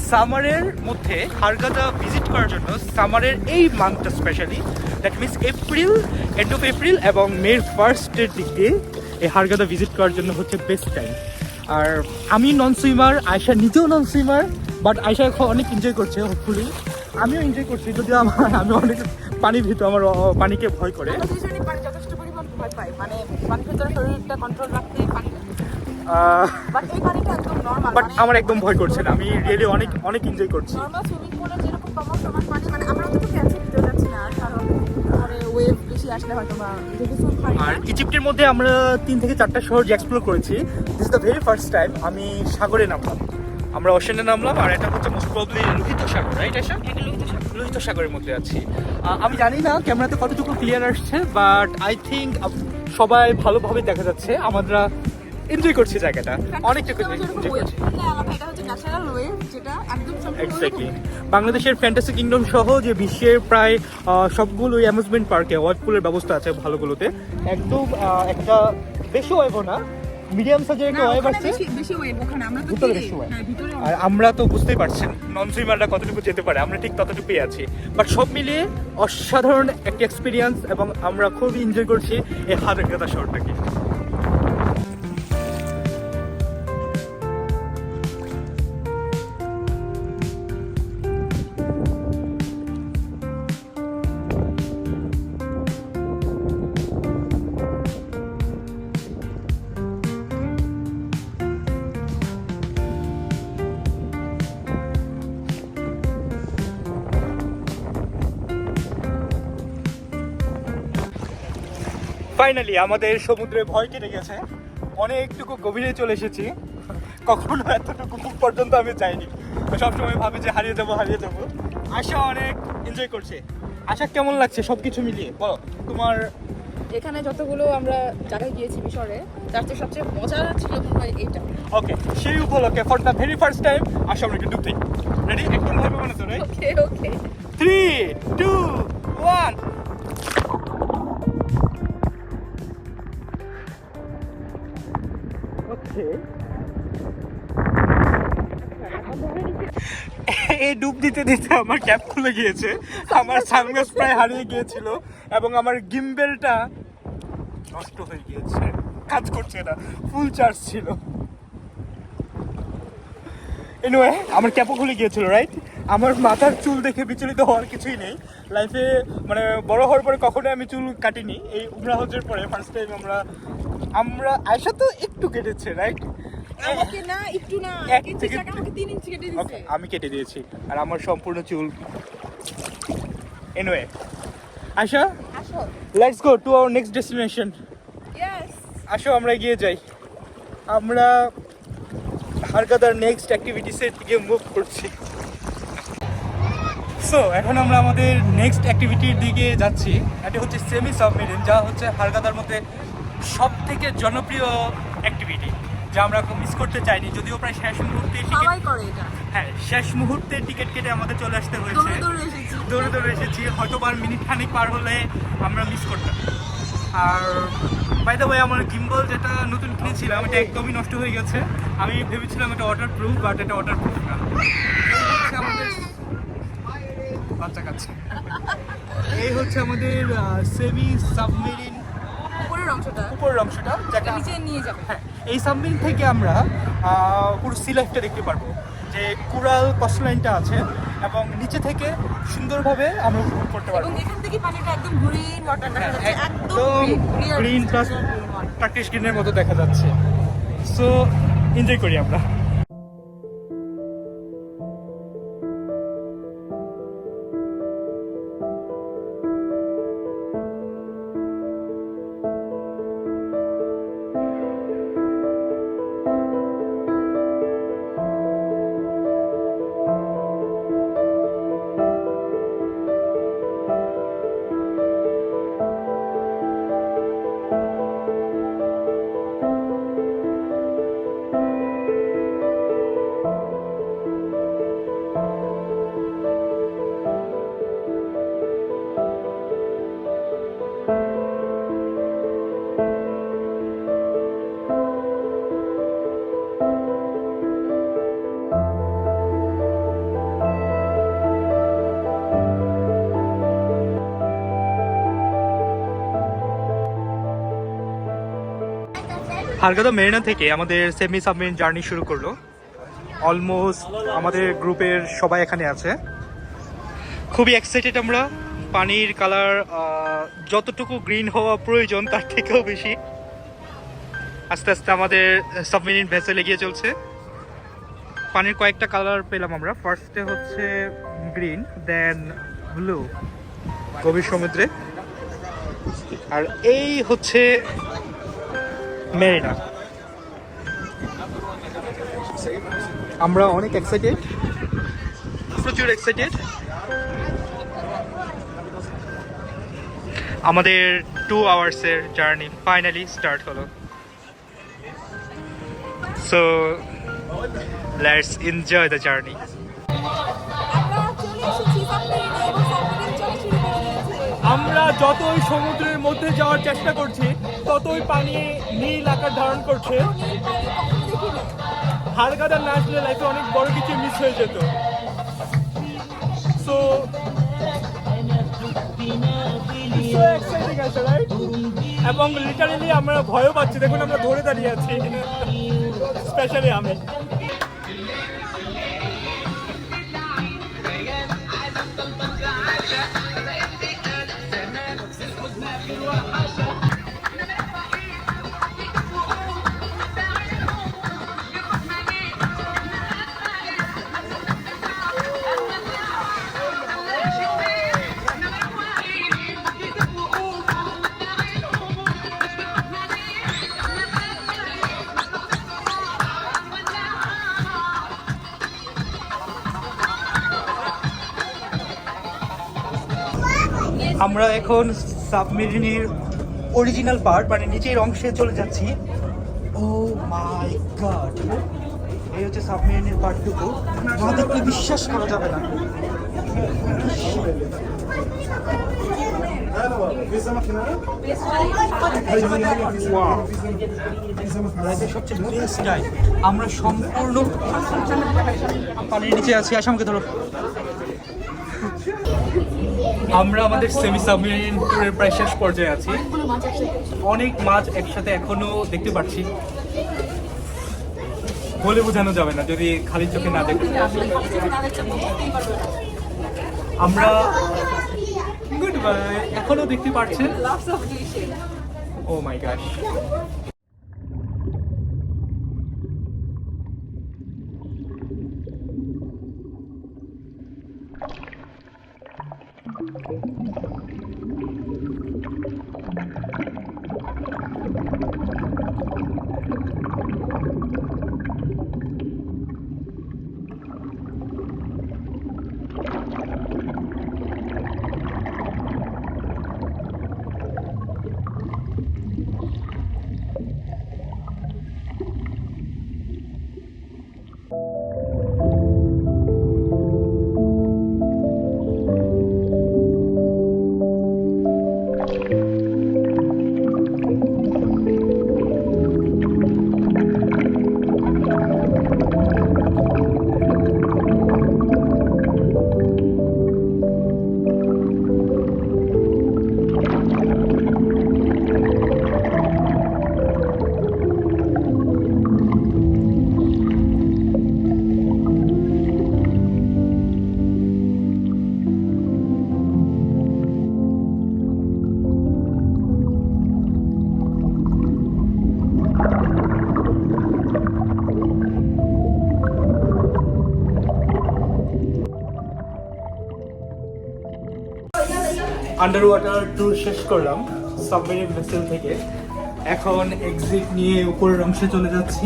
সামারের মধ্যে হারগাদা ভিজিট করার জন্য, সামারের এই মান্থটা specially, that means April, end of April এবং মের ফার্স্টের দিক দিয়ে এই হারগাদা ভিজিট করার জন্য হচ্ছে বেস্ট টাইম। আর আমি নন সুইমার, আয়শা নিজেও নন সুইমার, বাট আয়শা এখন অনেক এনজয় করছে। হোপফুলি আমিও এনজয় করছি, যদিও আমি অনেক পানির ভিতর, আমার পানিকে ভয় করে। পানি যথেষ্ট পরিমাণ ভয় পাই, মানে পানির ভিতরে শরীরটা কন্ট্রোল রাখতে পানি। বাট এই পানিটা একদম নরমাল, বাট আমার একদম ভয় করছে না, আমি রিয়েলি অনেক এনজয় করছি। নরমাল সুইমিং পুলে যেরকম কমন সমান পানি, মানে আমরা তো ক্যান্সি ভিতরে যাচ্ছি না, কারণ মানে ওয়েভ বেশি আসলে হয়তো বা আর ইজিপ্টের মধ্যে আমরা 3 থেকে 4টা শহর যে এক্সপ্লোর করেছি, this is the very first time আমি সাগরে নামলাম। আমরা ওশেনে নামলাম, আর এটা হচ্ছে মোস্ট প্রবলি লোহিত সাগর, রাইট আশা? লোহিত সাগরের মধ্যে আছি। আমি জানি না ক্যামেরাতে কতটুকু ক্লিয়ার আসছে, বাট আই থিঙ্ক সবাই ভালোভাবে দেখা যাচ্ছে। আমরা এনজয় করছি জায়গাটা, অনেকটুকু এনজয় করছি। এক্স্যাক্টলি, বাংলাদেশের ফ্যান্টাসি কিংডম সহ যে বিশ্বের প্রায় সবগুলো অ্যামিউজমেন্ট পার্কে ওয়াটার পুলের ব্যবস্থা আছে ভালোগুলোতে, একদম একটা বেশি ওয়েভ না, মিডিয়াম সাইজের একটা ওয়েভ আছে, ভিতরে বেশি ওয়েভ। আর আমরা তো বুঝতেই পারছেন নন সুইমাররা কতটুকু যেতে পারে, আমরা ঠিক ততটুকুই আছি। বাট সব মিলিয়ে অসাধারণ একটা এক্সপিরিয়েন্স, এবং আমরা খুবই এনজয় করছি এই হারগাদা শহরটাকে। ফাইনালি আমাদের সমুদ্রে ভয় কেটে গেছে, অনেকটুকু গভীরে চলে এসেছি। কখনো এতটুকু পর্যন্ত আমি যাইনি, সবসময় ভাবি যে হারিয়ে যাবো। আশা অনেক এনজয় করছে। আশা কেমন লাগছে সব কিছু মিলিয়ে বলো তোমার? এখানে যতগুলো আমরা জায়গায় গিয়েছি মিশরে, তার চেয়ে সবচেয়ে মজার ছিল মনে হয় এইটা। ওকে, সেই উপলক্ষে for the very first time আসো আমরা একটু ডুব দিই। রেডি? একদম ভাবে মানে তো রাইট? ওকে ওকে 3, 2, 1। ওকে, এই ডুব দিতে দিতে আমার ক্যাপ খুলে গিয়েছে, আমার সানগ্লাস প্রায় হারিয়ে গিয়েছিল এবং আমার গিম্বেলটা নষ্ট হয়ে গিয়েছে, কাজ করছে না, ফুল চার্জ ছিল। এনিওয়ে, আমার ক্যাপও খুলে গিয়েছিল রাইট। আমার মাথার চুল দেখে বিচলিত হওয়ার কিছুই নেই। লাইফে মানে বড় হওয়ার পরে কখনোই আমি চুল কাটিনি। এই উমরা হজের পরে ফার্স্ট টাইম আমরা আয়শা তো একটু কেটেছে রাইট? আমাকে না একটু না, 1 ইঞ্চি থেকে জায়গা আমাকে 3 ইঞ্চি কেটে ওকে, দিয়েছে। আমি কেটে দিয়েছি আর আমার সম্পূর্ণ চুল। এনিওয়ে আয়শা, আসো। Let's go to our next destination. Yes. আসো আমরা এগিয়ে যাই। আমরা হারকাদার নেক্সট অ্যাক্টিভিটিসের দিকে মুভ করছি। সো এখন আমরা আমাদের নেক্সট অ্যাক্টিভিটির দিকে যাচ্ছি। এটা হচ্ছে সেমি সাবমেরিন, যা হচ্ছে হারকাদার মধ্যে সব থেকে জনপ্রিয় অ্যাক্টিভিটি, যা আমরা মিস করতে চাইনি। যদিও প্রায় শেষ মুহূর্তে সবাই করে এটা। হ্যাঁ, শেষ মুহূর্তে টিকিট কেটে আমাদের চলে আসতে হয়েছে। দৌড়ে এসেছি, হয়তো বার মিনিট খানিক পার হলে আমরা মিস করতাম। আর বাই দ্য ওয়ে, আমার গিম্বল যেটা নতুন কিনেছিলাম এটা একদমই নষ্ট হয়ে গেছে। আমি ভেবেছিলাম এটা ওয়াটার প্রুফ, বাট এটা ওয়াটার প্রুফ না। বাচ্চা কাচ্চা, এই হচ্ছে আমাদের সেমি সাবমেরিন উপরের অংশটা, যেটা নিচে নিয়ে যাবে। হ্যাঁ, এই সাবমেরিন থেকে আমরা পুরো সি লাইফটা দেখতে পারবো, যে কোরাল কস্টলাইনটা আছে এবং নিচে থেকে সুন্দরভাবে আমরা উপভোগ করতে পারবো। এবং এখান থেকে পানিটা একদম গ্রিন ওয়াটার দেখা যাচ্ছে, একদম গ্রিন প্লাস টার্কিশ গ্রিনের মতো দেখা যাচ্ছে। সো এনজয় করি আমরা। হারকাদা মেরিনা থেকে আমাদের সেমি সাবমেরিন জার্নি শুরু করলো। অলমোস্ট আমাদের গ্রুপের সবাই এখানে আছে, খুবই এক্সাইটেড আমরা। পানির কালার যতটুকু গ্রিন হওয়া প্রয়োজন তার থেকেও বেশি। আস্তে আস্তে আমাদের সাবমেরিন ভেসেল এগিয়ে চলছে। পানির কয়েকটা কালার পেলাম আমরা। ফার্স্টে হচ্ছে গ্রিন, দেন ব্লু গভীর সমুদ্রে, আর এই হচ্ছে মেরিনা। আমরা অনেক এক্সাইটেড, প্রচুর এক্সাইটেড। আমাদের 2 আওয়ার্সের জার্নি ফাইনালি স্টার্ট হলো। So let's enjoy the journey. আমরা যতই সমুদ্রের মধ্যে যাওয়ার চেষ্টা করছি, ততই পানি নীল আকার ধারণ করছে। হারকাদা না আসলে লাইফে অনেক বড় কিছু মিস হয়ে যেত। সো এক্সাইটিং আছে রাইট? এবং লিটারেলি আমরা ভয়ও পাচ্ছি। দেখুন আমরা ধরে দাঁড়িয়ে আছি, স্পেশালি আমি। আমরা এখন সাবমেরিনের অরিজিনাল পার্ট মানে নিচের অংশে চলে যাচ্ছি। ও মাই গড, এই হচ্ছে সাবমেরিনের পার্টটুকু, আমাদেরকে বিশ্বাস করা যাবে না। Wow. সবচেয়ে বেস্ট টাইম, আমরা সম্পূর্ণ পানির নিচে আছি। আসো আমাকে ধরো। আমরা আমাদের সেমি সাবমেরিন ট্যুরের প্রায় শেষ পর্যায়ে আছি। অনেক মাছ একসাথে এখনো দেখতে পাচ্ছি, বলে বোঝানো যাবে না যদি খালি চোখে না দেখি। আমরা গুড বাই, এখনো দেখতে পাচ্ছেন। ও my god. Under water tour শেষ করলাম সাবমেরিন ভেসেল থেকে। এখন এক্সিট নিয়ে উপরের অংশে চলে যাচ্ছি।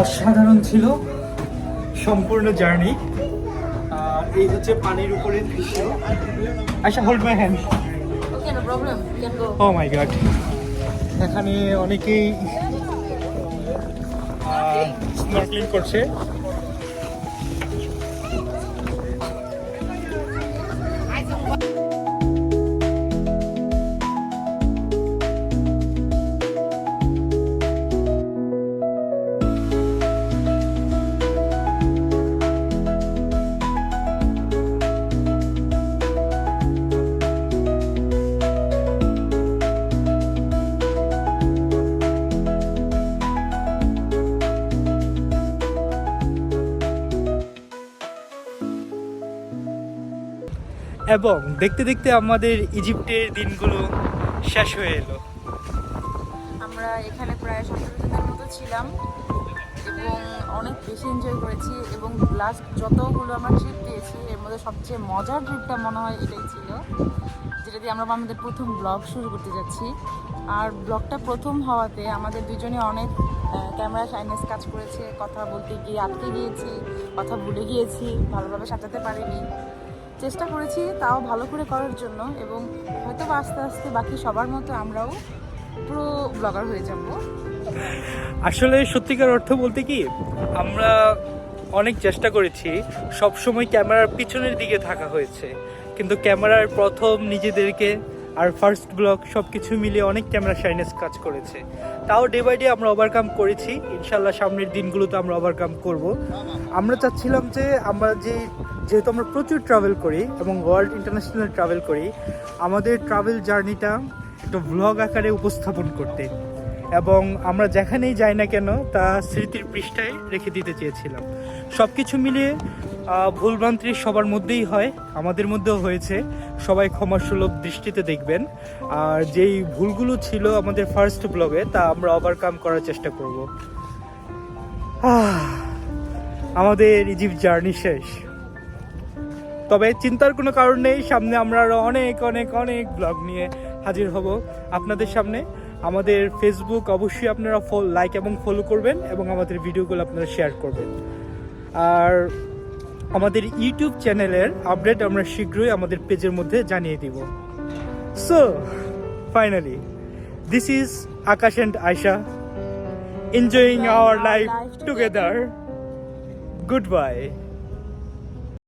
অসাধারণ ছিল সম্পূর্ণ জার্নি। আর এই হচ্ছে পানির উপরের দৃশ্য। আচ্ছা, hold my hand. Oh my god, এখানে অনেকেই স্নর্কেলিং করছে। এবং দেখতে দেখতে আমাদের ইজিপ্টের দিনগুলো শেষ হয়ে এলো। আমরা এখানে প্রায় 17 দিনের মতো ছিলাম এবং অনেক বেশি এনজয় করেছি। এবং লাস্ট যতগুলো আমরা ট্রিপ দিয়েছি এর মধ্যে সবচেয়ে মজার ট্রিপটা মনে হয় এটাই ছিল, যেটা দিয়ে আমরা আমাদের প্রথম ব্লগ শুরু করতে যাচ্ছি। আর ব্লগটা প্রথম হওয়াতে আমাদের দুজনে অনেক ক্যামেরা শাইনেস কাজ করেছে। কথা বলতে গিয়ে আটকে গিয়েছি, কথা ভুলে গিয়েছি, ভালোভাবে সাজাতে পারিনি। চেষ্টা করেছি তাও ভালো করে করার জন্য, এবং হয়তো আস্তে আস্তে বাকি সবার মতো আমরাও প্রো ব্লগার হয়ে যাব। আসলে সত্যিকার অর্থ বলতে কি, আমরা অনেক চেষ্টা করেছি, সব সময় ক্যামেরার পিছনের দিকে থাকা হয়েছে, কিন্তু ক্যামেরার প্রথম নিজেদেরকে আর ফার্স্ট ব্লগ সব কিছু মিলিয়ে অনেক ক্যামেরা শাইনেস কাজ করেছে। তাও ডে বাই ডে আমরা ওভারকাম করেছি। ইনশাল্লাহ সামনের দিনগুলোতে আমরা ওভারকাম করব। আমরা চাচ্ছিলাম যে আমরা যেহেতু আমরা প্রচুর ট্রাভেল করি এবং ওয়ার্ল্ড ইন্টারন্যাশনাল ট্রাভেল করি, আমাদের ট্রাভেল জার্নিটা একটা ভ্লগ আকারে উপস্থাপন করতে, এবং আমরা যেখানেই যাই না কেন তা স্মৃতির পৃষ্ঠায় রেখে দিতে চেয়েছিলাম। সব কিছু মিলিয়ে ভুলভ্রান্তি সবার মধ্যেই হয়, আমাদের মধ্যেও হয়েছে। সবাই ক্ষমাসুলভ দৃষ্টিতে দেখবেন। আর যেই ভুলগুলো ছিল আমাদের ফার্স্ট ব্লগে তা আমরা ওভারকাম করার চেষ্টা করব। আমাদের ইজিপ্ট জার্নি শেষ, তবে চিন্তার কোনো কারণ নেই। সামনে আমরা আরও অনেক অনেক অনেক ব্লগ নিয়ে হাজির হব আপনাদের সামনে। আমাদের ফেসবুক অবশ্যই আপনারা লাইক এবং ফলো করবেন, এবং আমাদের ভিডিওগুলো আপনারা শেয়ার করবেন। আর আমাদের ইউটিউব চ্যানেলের আপডেট আমরা শীঘ্রই আমাদের পেজের মধ্যে জানিয়ে দিব। So finally this is Akash and Ayesha enjoying our life together. Goodbye.